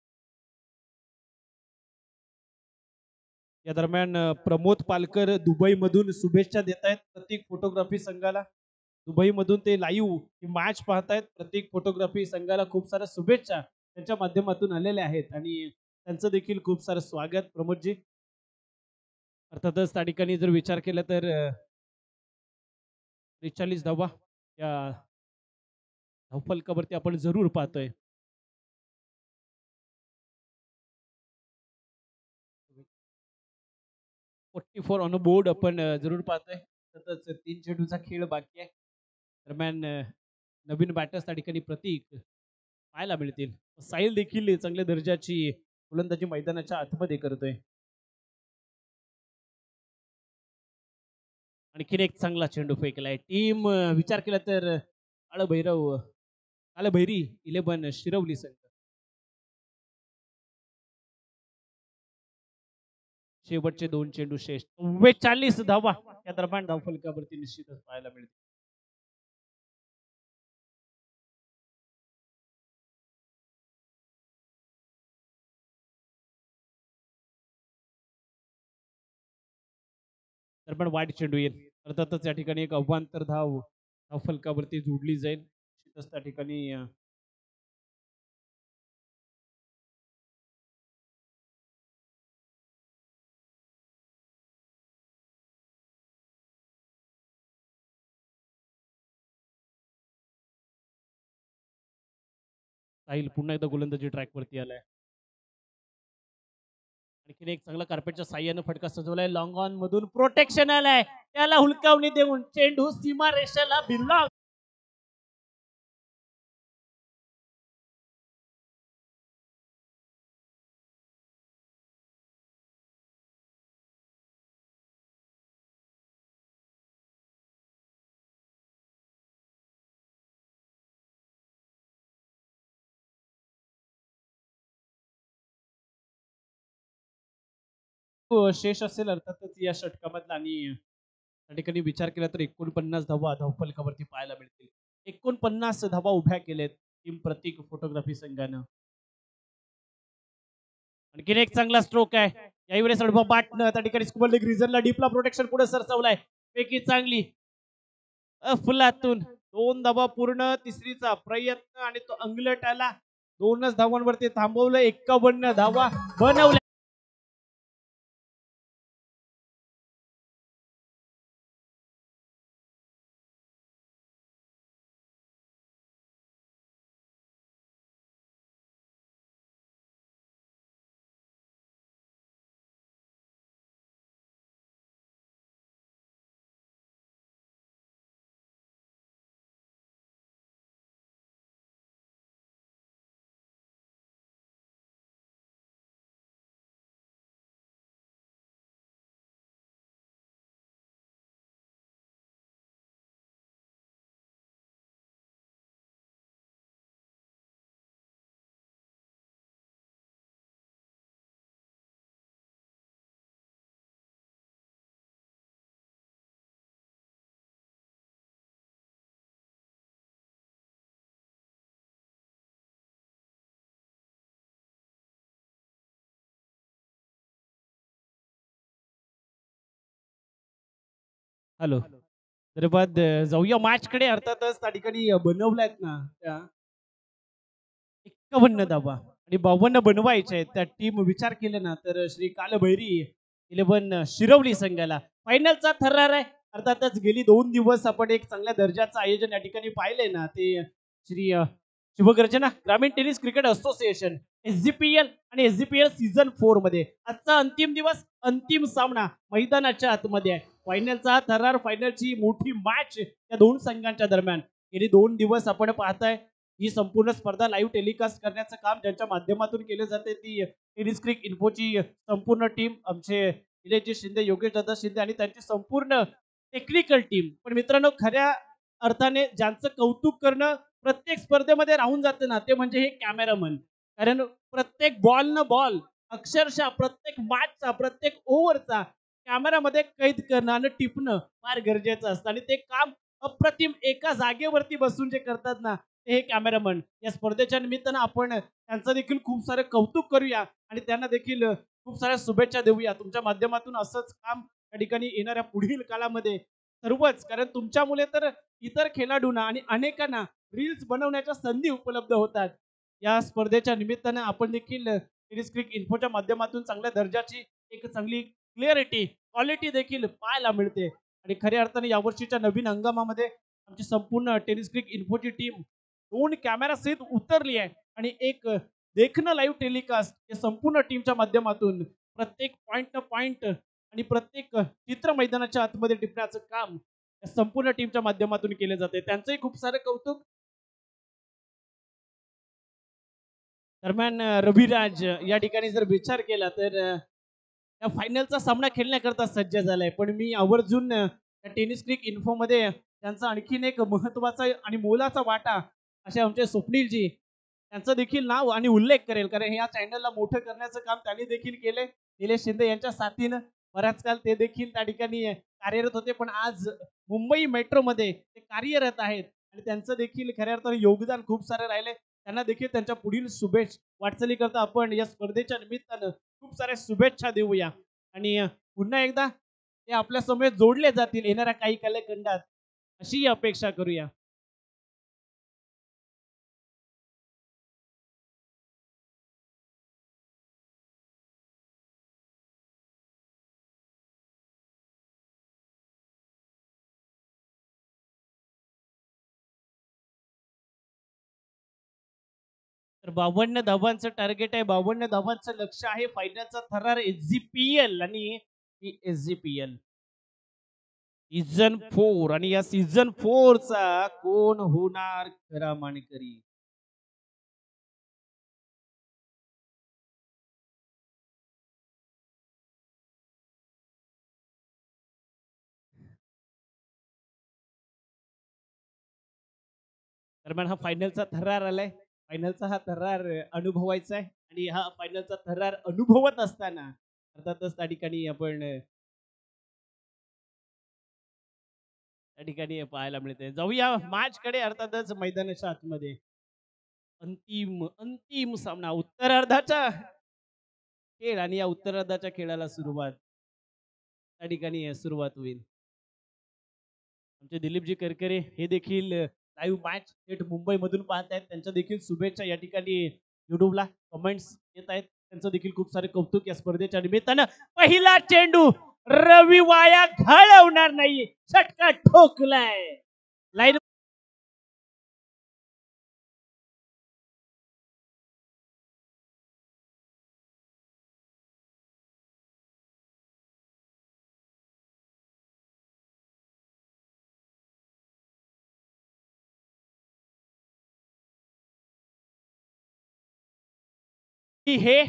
या दरम्यान प्रमोद पालकर दुबई मधून शुभेच्छा देत आहेत प्रतीक फोटोग्राफी संघाला. दुबई मधून ते लाईव्ह ही मॅच पाहतायत. प्रतीक फोटोग्राफी संघाला खूप साऱ्या शुभेच्छा त्यांच्या माध्यमातून आलेल्या आहेत आणि त्यांचं देखील खूप सारं स्वागत प्रमोदजी. अर्थातच त्या ठिकाणी जर विचार केला तर 43 धावा या धावफलकावरती आपण जरूर पाहतोय. 44 ऑन बोर्ड आपण जरूर पाहतोय. सतत 3 चेंडूचा खेळ बाकी आहे. दरम्यान नवीन बॅटर्स त्या ठिकाणी प्रतीक पाहायला मिळतील. साहिल देखील चांगल्या दर्जाची फलंदाजी मैदानाच्या आतमध्ये करतोय. आणखीन एक चांगला चेंडू फेकलाय. टीम विचार केला तर कालभैरी 11 शिरवली संघ. शेवटचे 2 चेंडू शेष. 44 धावा या दरम्यान धावफलकावरती निश्चितच पाहायला मिळतील. दरम्यान वाईट चेंडू येईल. अर्थातच या ठिकाणी एक अवांतर धाव फलकावरती जोडली जाईल. निश्चितच त्या ठिकाणी साहिल पुन्हा एकदा गोलंदाजी ट्रॅकवरती आलाय. आणखीन एक चांगला कार्पेटच्या साह्यानं फटका सजवलाय. लॉंग ऑन मधून प्रोटेक्शन आलाय. त्याला हुलकावणी देऊन चेंडू सीमा रेषेला भिडला. शेष असेल अर्थातच या षटकामधला आणि त्या ठिकाणी विचार केला तर 49 धावा धावफलकावरती पाहायला मिळतील. 49 धावा उभ्या केलेत टीम प्रतीक फोटोग्राफी संघानं. आणखीन एक चांगला स्ट्रोक आहे. याही वेळेस बाटनं त्या ठिकाणी स्कुबल लेग रिझनला डीपला प्रोटेक्शन पुढे सरसावलाय. पैकी चांगली फुलातून 2 धावा पूर्ण. तिसरीचा प्रयत्न आणि तो अंगलट आला. 2च धावांवरती थांबवलं. 51 धावा बनवल्या. हॅलो. तर बाद जाऊया मॅचकडे. अर्थातच त्या ठिकाणी बनवल्यात ना त्या 51 धावा आणि 52 बनवायचे आहेत. त्या टीम विचार केले ना तर श्री कालभैरी 11 शिरवली संघाला फायनलचा थरार आहे. अर्थातच गेली 2 दिवस आपण एक चांगल्या दर्जाचं आयोजन या ठिकाणी पाहिले ना ते श्री शिवगर्जना ग्रामीण टेनिस क्रिकेट असोसिएशन SGPL आणि SGPL सीझन 4 मध्ये आजचा अंतिम दिवस, अंतिम सामना मैदानाच्या आतमध्ये आहे. फायनलचा थरार, फायनलची मोठी मॅच या दोन संघांच्या दरम्यान. गेली 2 दिवस आपण पाहताय ही संपूर्ण स्पर्धा लाईव्ह टेलिकास्ट करण्याचं काम ज्यांच्या माध्यमातून केले जाते ती टेनिस क्रिक इन्फोची संपूर्ण टीम, आमचे निलेशजी शिंदे, योगेश दादा शिंदे आणि त्यांची संपूर्ण टेक्निकल टीम. पण मित्रांनो, खऱ्या अर्थाने ज्यांचं कौतुक करणं प्रत्येक स्पर्धेमध्ये राहून जाते ना ते म्हणजे हे कॅमेरामन. कारण प्रत्येक बॉल न बॉल अक्षरशः प्रत्येक मॅचचा, प्रत्येक ओव्हरचा कॅमेरामध्ये कैद करणं आणि टिपणं फार गरजेचं असतं आणि ते काम अप्रतिम एका जागेवरती बसून जे करतात ना ते हे कॅमेरामन. या स्पर्धेच्या निमित्तानं आपण त्यांचं देखील खूप सारं कौतुक करूया आणि त्यांना देखील खूप साऱ्या शुभेच्छा देऊया. तुमच्या माध्यमातून असंच काम या ठिकाणी येणाऱ्या पुढील काळामध्ये सर्वच, कारण तुमच्यामुळे तर इतर खेळाडूंना आणि अनेकांना रील्स बनवण्याच्या संधी उपलब्ध होतात. या स्पर्धेच्या निमित्तानं आपण देखील टेनिस क्रिक इन्फोच्या माध्यमातून चांगल्या दर्जाची एक चांगली क्लिअरिटी, क्वालिटी देखील पाहायला मिळते आणि खऱ्या अर्थाने यावर्षीच्या नवीन हंगामामध्ये आमची संपूर्ण टेनिस क्रिक इन्फोची टीम 2 कॅमेरा सहित उतरली आहे आणि एक देखणं लाईव्ह टेलिकास्ट या संपूर्ण टीमच्या माध्यमातून प्रत्येक पॉइंट न पॉइंट आणि प्रत्येक चित्र मैदानाच्या आतमध्ये टिपण्याचं काम या संपूर्ण टीमच्या माध्यमातून केले जाते. त्यांचंही खूप सारं कौतुक. दरम्यान रविराज या ठिकाणी जर विचार केला तर या फायनलचा सामना खेळण्याकरता सज्ज झालाय. पण मी आवर्जून टेनिस क्रिक इन्फो मध्ये त्यांचा आणखीन एक महत्वाचा आणि मोलाचा वाटा असे आमचे स्वप्नीलजी त्यांचं देखील नाव आणि उल्लेख करेल, कारण या चॅनलला मोठं करण्याचं काम त्यांनी देखील केले. निलेश शिंदे यांच्या साथीनं बराच काळ ते देखील त्या ठिकाणी कार्यरत होते, पण आज मुंबई मेट्रोमध्ये ते कार्यरत आहेत आणि त्यांचं देखील खऱ्या अर्थाने योगदान खूप सारे राहिले. त्यांना देखील त्यांच्या पुढील वाटचाली करता आपण या स्पर्धेच्या निमित्तानं खूप साऱ्या शुभेच्छा देऊया आणि पुन्हा एकदा ते आपल्या समोर जोडले जातील येणाऱ्या काही कालखंडात, अशी अपेक्षा करूया. तर 52 धावांचं टार्गेट आहे, 52 धावांचं लक्ष आहे. फायनलचा थरार एसजीपीएल आणि एसजीपीएल सीझन 4 आणि या सीझन 4चा कोण होणार खरा मानकरी. दरम्यान हा फायनलचा थरार आलाय. फायनलचा हा थरार अनुभवायचा आहे आणि हा फायनलचा थरार अनुभवत असताना अर्थातच त्या ठिकाणी आपण त्या ठिकाणी पाहायला मिळते. जाऊया मॅच कडे अर्थातच मैदानाच्या आतमध्ये. अंतिम अंतिम सामना उत्तरार्धाचा खेळ आणि या उत्तरार्धाच्या खेळाला सुरुवात त्या ठिकाणी सुरुवात होईल. आमचे दिलीपजी करकरे हे देखील लाईव्ह मॅच थेट मुंबईमधून पाहत आहेत. त्यांच्या देखील शुभेच्छा या ठिकाणी युट्यूबला कमेंट्स येत आहेत. त्यांचं देखील खूप सारे कौतुक या स्पर्धेच्या निमित्तानं. पहिला चेंडू रवी वाया घालवणार नाही, षटका ठोकलाय लाईन. हे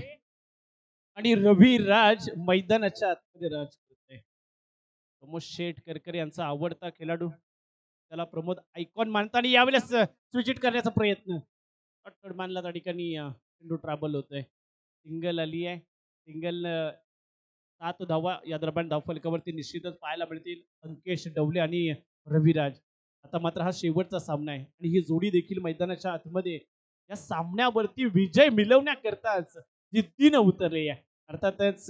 आणि रविराज मैदानाच्या आतमध्ये राज करतोय. प्रमोद शेठ करकर यांचा आवडता खेळाडू, त्याला प्रमोद आयकॉन मानताना यावेळेस स्विच करण्याचा प्रयत्न शॉर्ट मानला. त्या ठिकाणी चेंडू ट्रॅबल होतोय. सिंगल आली आहे. सिंगल 7 धावा या दरम्यान धावफलकावरती निश्चितच पाहायला मिळतील. अंकेश डवले आणि रविराज. आता मात्र हा शेवटचा सामना आहे आणि ही जोडी देखील मैदानाच्या आतमध्ये या सामन्यावरती विजय मिळवण्याकरताच जिद्दीनं उतरले आहे. अर्थातच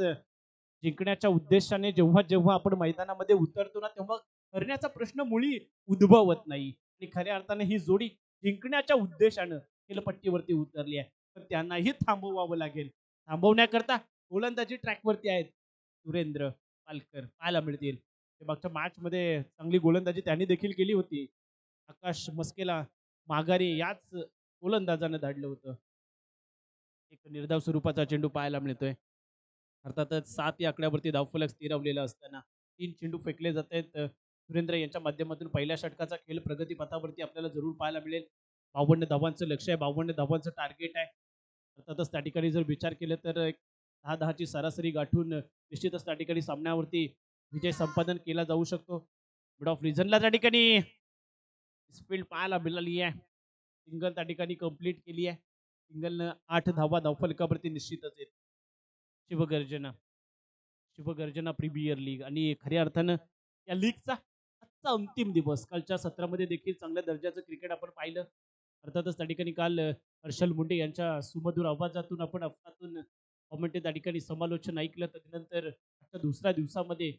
जिंकण्याच्या उद्देशाने जेव्हा जेव्हा आपण मैदानामध्ये उतरतो ना, तेव्हा हरण्याचा प्रश्न मुळी उद्भवत नाही आणि खऱ्या अर्थाने ही जोडी जिंकण्याच्या उद्देशानं खेळपट्टीवरती उतरली आहे. तर त्यांनाही थांबवावं लागेल. थांबवण्याकरता गोलंदाजी ट्रॅकवरती आहेत सुरेंद्र पालकर पाहायला मिळतील. ते मागच्या मॅच मध्ये चांगली गोलंदाजी त्यांनी देखील केली होती. आकाश मस्केला माघारी याच गोलंदाजानं धाडलं होतं. एक निर्धाव स्वरूपाचा चेंडू पाहायला मिळतोय. अर्थातच 7 या आकड्यावरती धावफलक स्थिरावलेला असताना 3 चेंडू फेकले जात आहेत. सुरेंद्र यांच्या माध्यमातून पहिल्या षटकाचा खेळ प्रगती पथावरती आपल्याला जरूर पाहायला मिळेल. 52 धावांचं लक्ष आहे, 52 धावांचं टार्गेट आहे. अर्थातच त्या ठिकाणी जर विचार केला तर एक 10-10 ची सरासरी गाठून निश्चितच त्या ठिकाणी सामन्यावरती विजय संपादन केला जाऊ शकतो. मिड ऑफ रिझनला त्या ठिकाणी स्पीड पाहायला मिळाली आहे. सिंगल त्या ठिकाणी कंप्लीट केली आहे. सिंगलनं 8 धावा धावफलकावरती निश्चितच आहेत. शिवगर्जना शिवगर्जना प्रीमियर लीग आणि खऱ्या अर्थानं या लीगचा आजचा अंतिम दिवस. कालच्या सत्रामध्ये देखील चांगल्या दर्जाचं क्रिकेट आपण पाहिलं. अर्थातच त्या ठिकाणी काल हर्षल मुंडे यांच्या सुमधुर आवाजातून आपण अफातून कॉमेंट्री त्या ठिकाणी समालोचन ऐकलं. त्यानंतर आजच्या दुसऱ्या दिवसामध्ये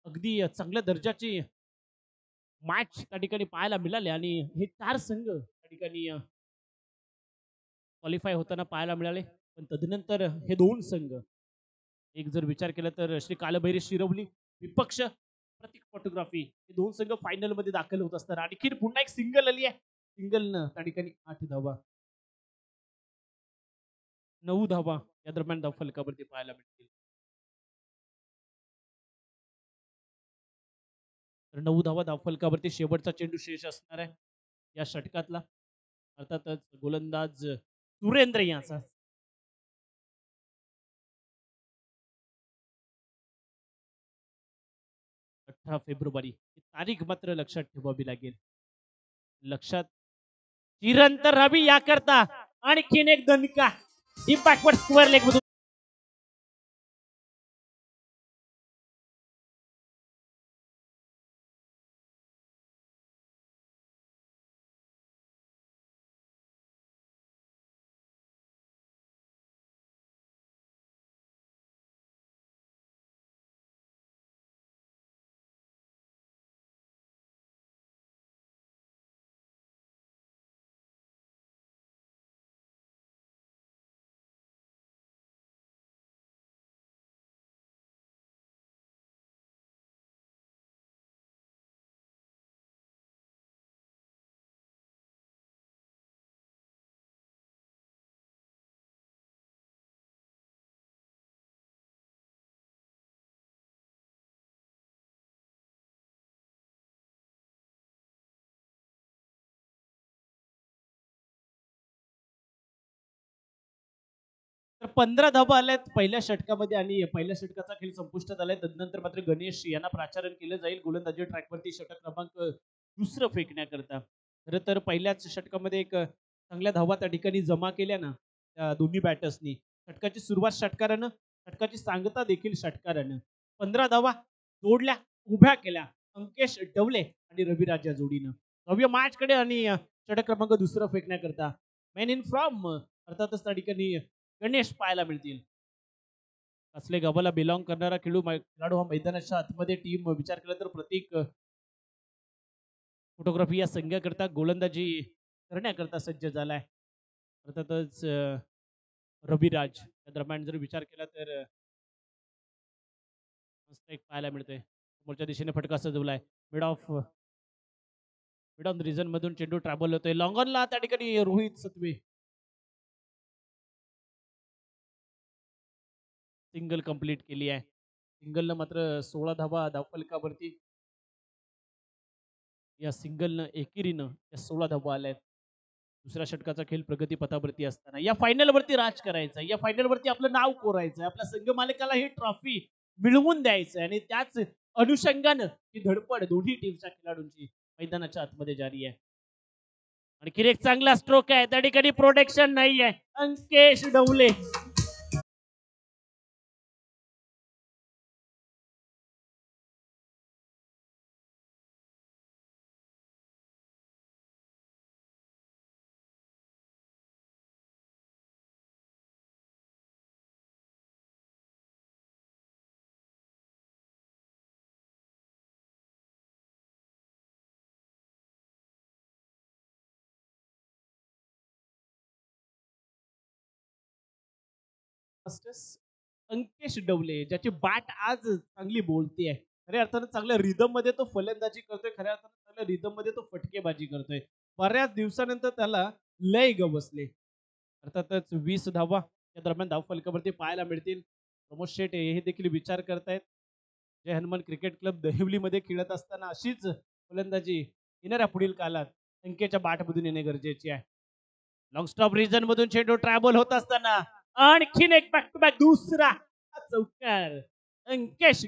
अगदी चांगल्या दर्जाची मॅच त्या ठिकाणी पाहायला मिळाले आणि हे 4 संघ त्या ठिकाणी क्वालिफाय होताना पाहायला मिळाले. पण तदनंतर हे 2 संघ, एक जर विचार केला तर श्री कालभैरी शिरवली विपक्ष प्रतीक फोटोग्राफी, हे 2 संघ फायनल मध्ये दाखल होत असतात. आणखी पुन्हा एक सिंगल आली आहे. सिंगलनं त्या ठिकाणी 8 धावा 9 धावा या दरम्यान धावफलकावरती पाहायला मिळतील. तर 9 धावा धावफलकावरती शेवटचा चेंडू शेष असणार आहे या षटकातला. अर्थातच गोलंदाज सुरेंद्र यांचा 18 फेब्रुवारी ही तारीख मात्र लक्षात ठेवावी लागेल. लक्षात चिरंतर रवी याकरता आणखीन एक दणका ही बॅकवर्ड स्क्वेअर लेग मधून तर 15 धाबा आल्यात पहिल्या षटकामध्ये आणि पहिल्या षटकाचा खेळ संपुष्टात आलाय. तदनंतर मात्र गणेश यांना प्राचारण केलं जाईल गोलंदाजी ट्रॅकवरती षटक क्रमांक दुसरं फेकण्याकरता. खरं तर पहिल्याच षटकामध्ये एक चांगल्या धावा त्या ठिकाणी जमा केल्या ना त्या दोन्ही बॅटर्सनी. षटकाची सुरुवात षटकारानं, षटकाची सांगता देखील षटकारानं. 15 धावा जोडल्या, उभ्या केल्या अंकेश डवले आणि रविराज या जोडीनं. भव्य मॅचकडे आणि षटक क्रमांक दुसरं फेकण्याकरता मॅन इन फ्रॉम अर्थातच त्या ठिकाणी गणेश पाहायला मिळतील. असले गावाला बिलॉंग करणारा खेळाडू हा मैदानाच्या आतमध्ये टीम विचार केला तर प्रतीक फोटोग्राफी या संघाकरता गोलंदाजी करण्याकरता सज्ज झालाय. अर्थातच रविराज या दरम्यान जर विचार केला तर मस्त एक पाहायला मिळतोय. समोरच्या दिशेने फटका सजवलाय. मिड ऑन रिझन मधून चेंडू ट्रॅव्हल होतोय. लॉंग ऑनला त्या ठिकाणी रोहित सत्वे सिंगल कंप्लीट केली आहे. सिंगलनं मात्र 16 धावा धावफलकावरती या सिंगलनं एकेरीनं या 16 धावा आल्या आहेत. दुसऱ्या षटकाचा खेळ प्रगती पथावरती असताना या फायनल वरती राज करायचं, या फायनल वरती आपलं नाव कोरायचं, आपल्या संघ मालकाला ही ट्रॉफी मिळवून द्यायचं आणि त्याच अनुषंगानं ही धडपड दोन्ही टीमच्या खेळाडूंची मैदानाच्या आतमध्ये जारी आहे. आणखी एक चांगला स्ट्रोक आहे त्या ठिकाणी प्रोटेक्शन नाही आहे. अंकेश डवले अंकेश डवले ज्याची बॅट आज चांगली बोलते. खऱ्या अर्थानं चांगल्या रिदम मध्ये तो फलंदाजी करतोय. खऱ्या अर्थानं चांगल्या रिदम मध्ये तो फटकेबाजी करतोय. बऱ्याच दिवसानंतर त्याला लय बसले. अर्थातच 20 धावा या दरम्यान धाव फलकावरती पाहायला मिळतील. प्रमोद शेठ हे देखील विचार करतायत. जय हनुमान क्रिकेट क्लब दहिवलीमध्ये खेळत असताना अशीच फलंदाजी येणाऱ्या पुढील काळात अंकेच्या बाटमधून येणे गरजेचे आहे. लॉंग स्टॉप रिजन मधून चेंडू ट्रॅव्हल होत असताना आणखीन एक बॅक टू बॅक दुसरा चौकार अंकेश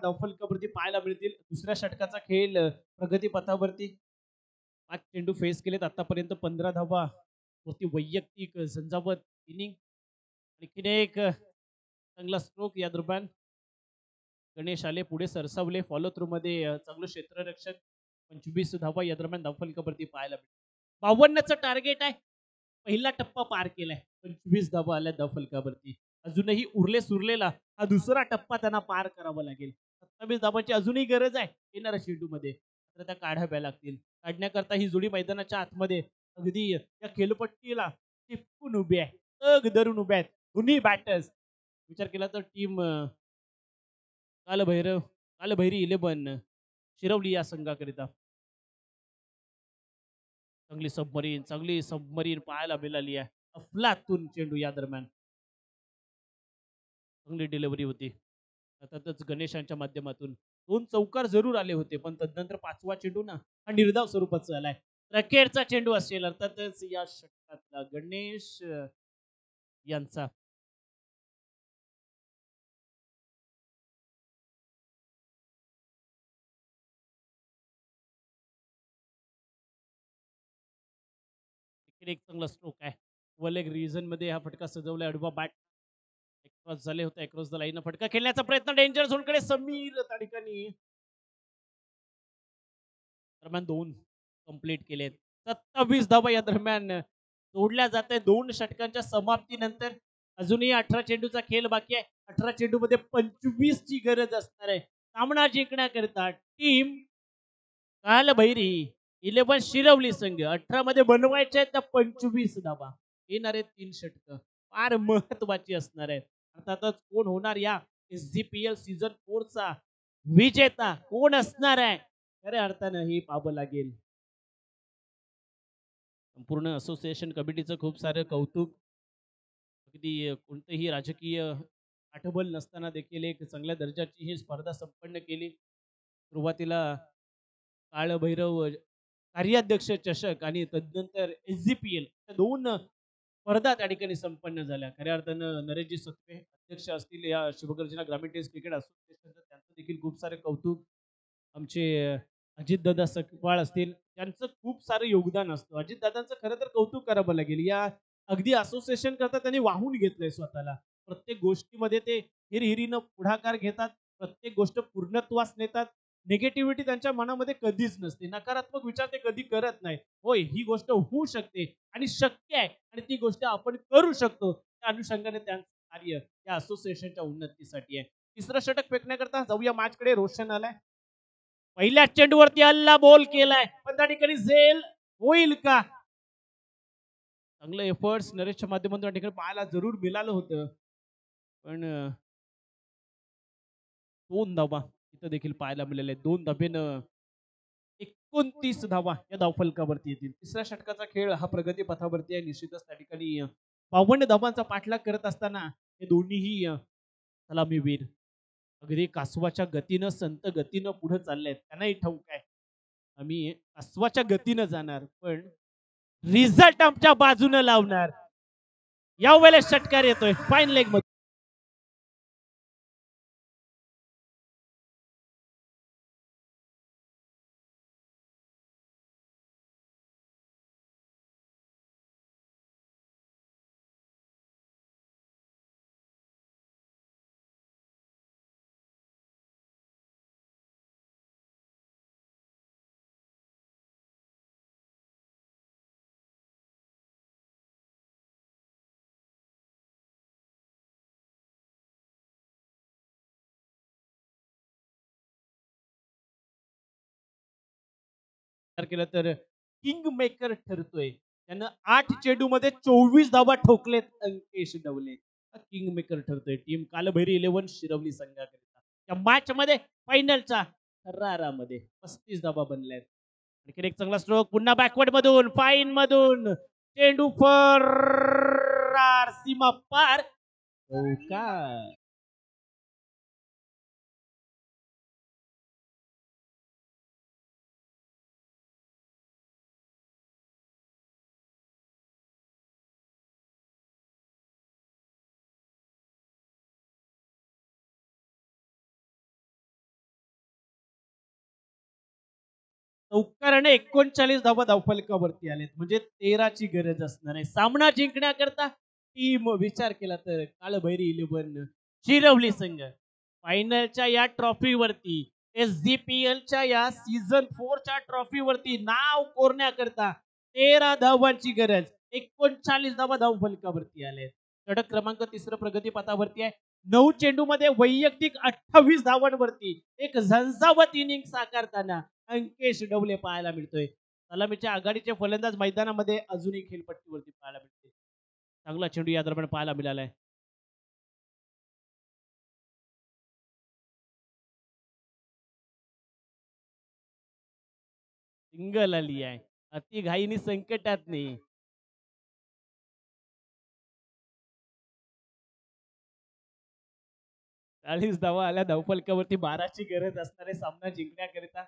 धावफलकावरती पाहायला मिळतील. दुसऱ्या षटकाचा खेळ प्रगती पथावरती 5 चेंडू फेस केलेत आतापर्यंत 15 धावा वरती वैयक्तिक झंझावत इनिंग. आणखीन एक चांगला स्ट्रोक या दरम्यान गणेश आले पुढे सरसावले फॉलो थ्रू मध्ये चांगलं क्षेत्ररक्षक 25 धावा या दरम्यान धावफलकावरती पाहायला मिळते. 52चं टार्गेट आहे. पहिला टप्पा पार केलाय. 25 धावा आल्या धावफलकावरती. अजूनही उरले सुरलेला हा दुसरा टप्पा त्यांना पार करावा लागेल. 27 धावांची अजूनही गरज आहे येणाऱ्या शेड्यूमध्ये. तर त्या काढाव्या लागतील. काढण्याकरता ही जोडी मैदानाच्या आतमध्ये अगदी या खेळपट्टीला चिपकून उभी आहे. तग धरून उभ्या आहेत दोन्ही बॅटर्स. विचार केला तर टीम कालभैरव कालभैरी 11 शिरवली या संघाकरिता चांगली सबमरीन पाहायला मिळाली आहे. अफलातून चेंडू या दरम्यान चांगली डिलिव्हरी होती. अर्थातच गणेशांच्या माध्यमातून 2 चौकार जरूर आले होते पण तदनंतर 5वा चेंडू ना हा निर्धाव स्वरूपाचा आलाय. रकेटचा चेंडू असेल अर्थातच या षटकातला गणेश यांचा एक चांगला स्ट्रोक आहे. वर लेग रिजन मध्ये हा फटका सजवलाय. अडवा बॅट क्रॉस झाले होते. अक्रॉस द लाईन फटका खेळण्याचा प्रयत्न डेंजर झोनकडे समीर त्या ठिकाणी दरम्यान 2 कंप्लीट केलेत. 27 धावा या दरम्यान जोडल्या जात आहे. 2 षटकांच्या समाप्तीनंतर अजूनही 18 चेंडूचा खेळ बाकी आहे. 18 चेंडू मध्ये 25 ची गरज असणार आहे. सामना जिंकण्याकरिता टीम कालभैरी 11 शिरवली संघ 18 मध्ये बनवायचे आहेत त्या 25 धावा. येणारे 3 षटक फार महत्वाची असणार आहेत. अर्थातच कोण होणार या SGPL सीझन 4 चा विजेता कोण असणार आहे खऱ्या अर्थानं ही पाहावं लागेल. संपूर्ण असोसिएशन कमिटीचं खूप सारं कौतुक. अगदी कोणतंही राजकीय पाठबळ नसताना देखील एक चांगल्या दर्जाची ही स्पर्धा संपन्न केली. सुरुवातीला काळभैरव कार्याध्यक्ष चषक आणि तदनंतर SGPL या दोन स्पर्धा त्या ठिकाणी संपन्न झाल्या. खऱ्या अर्थानं नरेशजी सत्वे अध्यक्ष असतील या शिवगर्जना ग्रामीण टेस्ट क्रिकेट असोसिएशनचं, त्यांचं देखील खूप सारे कौतुक. आमचे अजितदादा सकपाळ असतील, त्यांचं खूप सारं योगदान असतं. अजितदादांचं खरं तर कौतुक करावं लागेल. या अगदी असोसिएशन करता त्यांनी वाहून घेतलंय स्वतःला. प्रत्येक गोष्टीमध्ये ते हिरहिरीनं पुढाकार घेतात. प्रत्येक गोष्ट पूर्णत्वास नेतात. निगेटिव्हिटी त्यांच्या मनामध्ये कधीच नसते. नकारात्मक विचार ते कधी करत नाही. होय, ही गोष्ट होऊ शकते आणि शक्य आहे आणि ती गोष्ट आपण करू शकतो. त्या अनुषंगाने त्यांचं कार्य या असोसिएशनच्या उन्नतीसाठी आहे. तिसरं षटक फेकण्याकरता जाऊया मॅचकडे. रोशन आलाय. पहिल्या चेंडूवरती हल्ला बॉल केलाय, पण त्या ठिकाणी झेल होईल का? चांगलं एफर्ट्स नरेशच्या माध्यमातून त्या ठिकाणी पाहायला जरूर मिळालं होतं. पण 2 धावा इथं देखील पाहायला मिळाल्या. 2 धाब्यानं 29 धावा या धावफलकावरती येतील. तिसऱ्या षटकाचा खेळ हा प्रगती पथावरती आहे. निश्चितच त्या ठिकाणी 52 धावांचा पाठलाग करत असताना हे दोन्हीही सलामीवीर अगदी कासवाच्या गतीनं, संत गतीनं पुढे चाललेत. त्यांनाही ठाऊक आहे आम्ही कासवाच्या गतीनं जाणार, पण रिझल्ट आमच्या बाजूनं लावणार. या वेळेस षटकार येतोय फाईन लेग मध्ये. केलं तर किंग मेकर ठरतोय. त्यानं 8 चेंडू मध्ये 24 धावा ठोकलेत अंकेश डवले. किंग मेकर ठरतोय. टीम कालभैरी 11 शिरवली संघाकरिता त्या मॅच मध्ये फायनलच्या थरारामध्ये 35 धावा बनल्यात. आणखी एक चांगला स्ट्रोक पुन्हा बॅकवर्ड मधून फाईन मधून चेंडू फरार सीमा पार. चौकार. चौकाराने 39 धावा धावफलकावरती आलेत. म्हणजे 13ची गरज असणार आहे सामना जिंकण्याकरता. टीम विचार केला तर काळभैरी 11 शिरवली संघ फायनलच्या या ट्रॉफीवरती, SGPLच्या या सीझन 4 च्या ट्रॉफीवरती नाव कोरण्याकरता 13 धावांची गरज. 39 धावा धावफलकावरती आले. षटक क्रमांक 3 प्रगती पथावरती आहे. 9 चेंडू मध्ये वैयक्तिक 28 धावांवरती एक झंझावत इनिंग साकारताना अंकेश डवले पाहायला मिळतोय. सलामीच्या आघाडीचे फलंदाज मैदानामध्ये अजूनही खेळपट्टीवरती पाहायला मिळते. चांगला चेंडू या दरम्यान पाहायला मिळालाय. सिंगल आली आहे. अति घाईनी संकटात नाही. 40 धावा आल्या धावफलकावरती. 12ची गरज असणारे सामना जिंकण्याकरिता.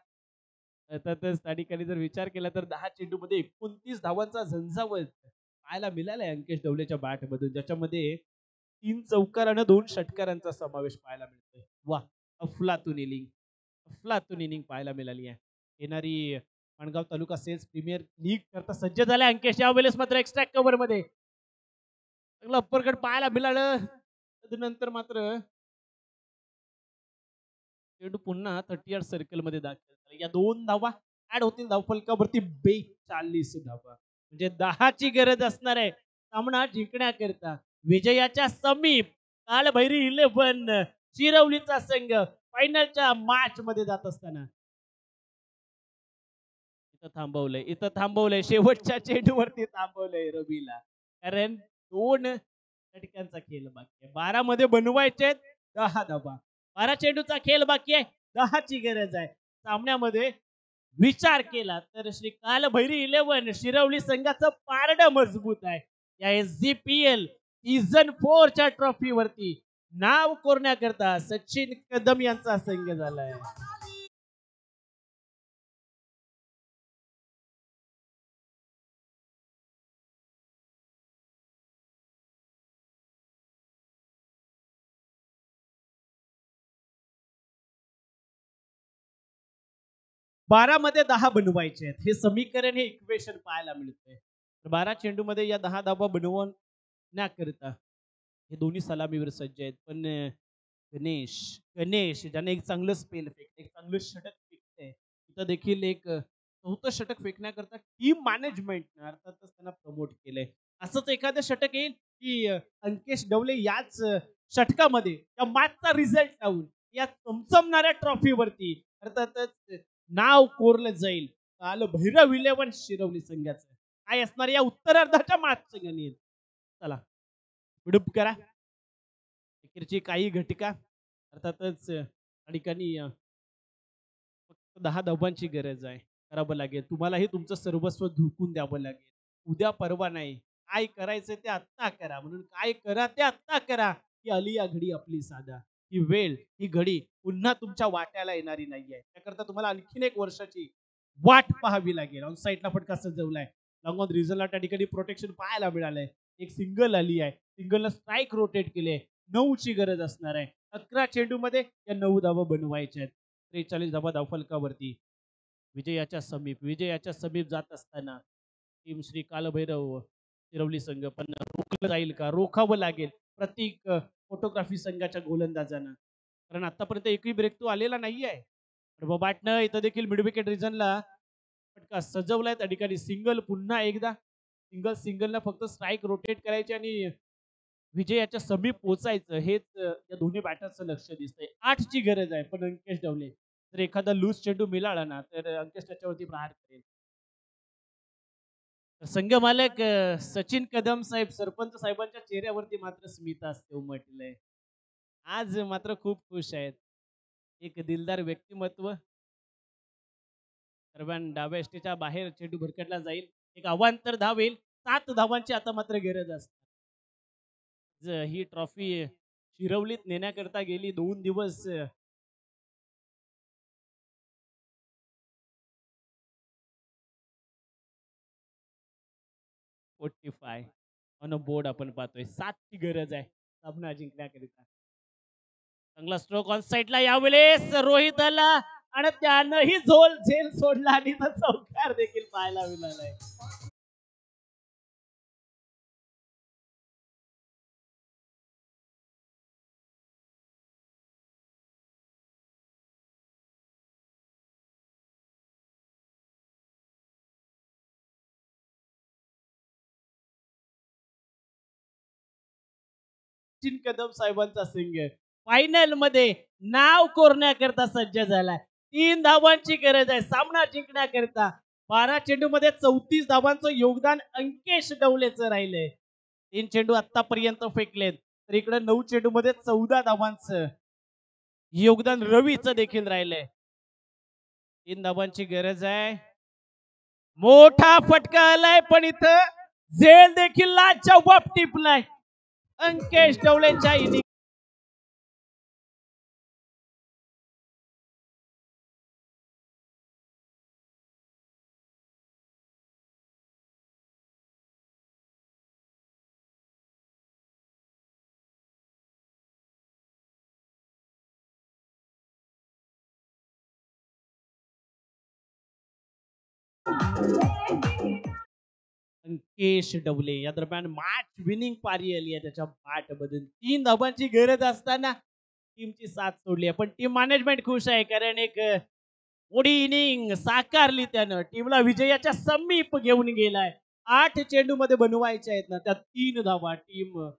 अर्थातच त्या ठिकाणी जर विचार केला तर 10 चेंडूमध्ये 29 धावांचा झंझावत पाहायला मिळालाय अंकेश डवलेच्या बॅट मधून, ज्याच्यामध्ये 3 चौकार आणि 2 षटकारांचा समावेश पाहायला मिळतोय. वा, अफलातून इनिंग, अफलातून इनिंग पाहायला मिळाली आहे. येणारी माणगाव तालुका सेल्स प्रीमियर लीग करता सज्ज झालाय अंकेश. यावेळेस मात्र एक्स्ट्रा कव्हर मध्ये चांगलं अप्परकट पाहायला मिळालं. त्यानंतर मात्र चेंडू पुन्हा 30 सर्कल मध्ये दाखल झाला. या 2 धावा ऍड होतील धावफलकावरती. 42 धावा म्हणजे 10ची गरज असणार आहे सामना जिंकण्याकरिता. विजयाच्या समीप कालभैरी 11 शिरवलीचा संघ फायनलच्या मॅच मध्ये जात असताना इथं थांबवलंय शेवटच्या चेंडूवरती थांबवलंय रवीला. कारण 2 षटकांचा खेळ बाकी आहे. 12 मध्ये बनवायचे 10 धावा. 12 चेंडूचा खेळ बाकी आहे. 10ची गरज आहे सामन्यामध्ये. विचार केला तर श्री कालभैरी 11 शिरवली संघाचं पारड मजबूत आहे. या SGPL सीझन 4च्या ट्रॉफीवरती नाव कोरण्याकरता सचिन कदम यांचा संघ झालाय. 12 मध्ये 10 बनवायचे आहेत. हे समीकरण, हे इक्वेशन पाहायला मिळतंय. 12 चेंडूमध्ये या 10 धावा बनवण्याकरिता हे दोन्ही सलामीवर सज्ज आहेत. पण गणेश गणेश ज्याने एक चांगलं स्पेल फेकलं, एक चांगलं षटक फेकलंय, तिथं देखील एक चौथं षटक फेकण्याकरता टीम मॅनेजमेंटने अर्थातच त्यांना प्रमोट केलंय. असंच एखादं षटक येईल की अंकेश डवले याच षटकामध्ये त्या मॅचचा रिझल्ट लावून या चमचमणाऱ्या ट्रॉफीवरती अर्थातच नाव कोरलं जाईल. काल भैरव 11 शिरवली संघाचं काय असणार या उत्तरार्धाच्या मॅचचं गणित. चला विडूप करा अखेरची काही घटका. अर्थातच या ठिकाणी फक्त 10 धावांची गरज आहे. करावं लागेल. तुम्हालाही तुमचं सर्वस्व झोकून द्यावं लागेल. उद्या परवा नाही. काय करायचं ते आत्ता करा. म्हणून काय करा ते आत्ता करा. ही आली या घडी आपली साधा. ही वेळ, ही घडी पुन्हा तुमच्या वाट्याला येणारी नाहीये. त्याकरता तुम्हाला आणखीन 1 वर्षाची वाट पाहावी लागेल. ऑन साईडला फटका सजवलाय. लॉंग ऑन रिझनला त्या ठिकाणी प्रोटेक्शन पाहायला मिळालंय. एक सिंगल आली आहे. सिंगलला स्ट्राईक रोटेट केले. 9ची गरज असणार आहे. 11 चेंडूमध्ये या 9 धावा बनवायच्या आहेत. 43 धावा धावफलकावरती. विजयाच्या समीप जात असताना टीम श्री कालभैरव शिरवली संघ पण रोखलं जाईल का? रोखावं लागेल प्रत्येक फोटोग्राफी संघाच्या गोलंदाजांना. कारण आतापर्यंत एकही ब्रेक तो आलेला नाही आहे. बबाटनं इथं देखील मिड विकेट रिजनला फटका सजवलाय. त्या ठिकाणी सिंगल पुन्हा एकदा सिंगलला फक्त स्ट्राईक रोटेट करायचे आणि विजयाच्या समीप पोहोचायचं हेच या दोन्ही बॅटर्सचं लक्ष दिसतंय. 8ची गरज आहे. पण अंकेश डवले जर एखादा लूज चेंडू मिळाला ना तर अंकेश त्याच्यावरती प्रहार करेल. संघ मालक सचिन कदम साहेब सरपंच साहेबांच्या चेहऱ्यावरती मात्र स्मित असते उमटलंय. आज मात्र खूप खुश आहेत. एक दिलदार व्यक्तिमत्व. दरम्यान डाव्या एसटीच्या बाहेर चेंडू भरकटला जाईल. एक अवांतर धाव येईल. 7 धावांची आता मात्र गरज असते. ही ट्रॉफी शिरवलीत नेण्याकरता गेली 2 दिवस 45 ऑन अ बोर्ड आपण पाहतोय. 7ची गरज आहे सामना जिंकण्याकरिता. चांगला स्ट्रोक ऑन साईडला यावेळेस रोहित आला आणि त्यानंही झेल सोडला आणि चौकार देखील पाहायला मिळालाय. सचिन कदम साहेबांचा संघ फायनल मध्ये नाव कोरण्याकरता सज्ज झालाय. 3 धावांची गरज आहे सामना जिंकण्याकरता. 12 चेंडू मध्ये 34 धावांचं योगदान अंकेश डवलेचं राहिलंय. 3 चेंडू आतापर्यंत फेकलेत तर इकडे 9 चेंडू मध्ये 14 धावांचं योगदान रवीचं देखील राहिलंय. 3 धावांची गरज आहे. मोठा फटका आलाय पण इथं झेल देखील लाजच्या वाप टिपलाय. अंकेश डवलेंच्या इनिंग अंकेश डवले या दरम्यान मॅच विनिंग पारी आली आहे त्याच्या बॅट मधून. 3 धावांची गरज असताना टीमची साथ सोडली आहे. पण टीम मॅनेजमेंट खुश आहे कारण एक मोठी इनिंग साकारली त्यानं. टीमला विजयाच्या समीप घेऊन गेलाय. 8 चेंडू मध्ये बनवायचे आहेत ना त्यात 3 धावा टीम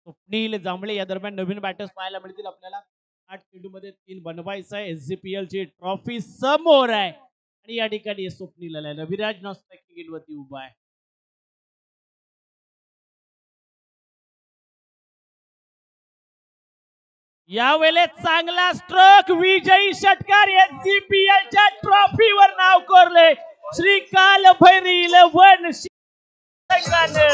स्वप्नील जांभळे या दरम्यान नवीन बॅटर्स पाहायला मिळतील आपल्याला. 8 चेंडू मध्ये 3 बनवायचं आहे. SGPL ची ट्रॉफी समोर आहे आणि या ठिकाणी स्वप्नील आलाय. रविराज नॉट स्ट्रायकिंग इन वरती उभा आहे. यावेळेस चांगला स्ट्रोक विजयी षटकार एसजीपीएलच्या ट्रॉफीवर नाव कोरले श्री काल भैरी 11 संघाने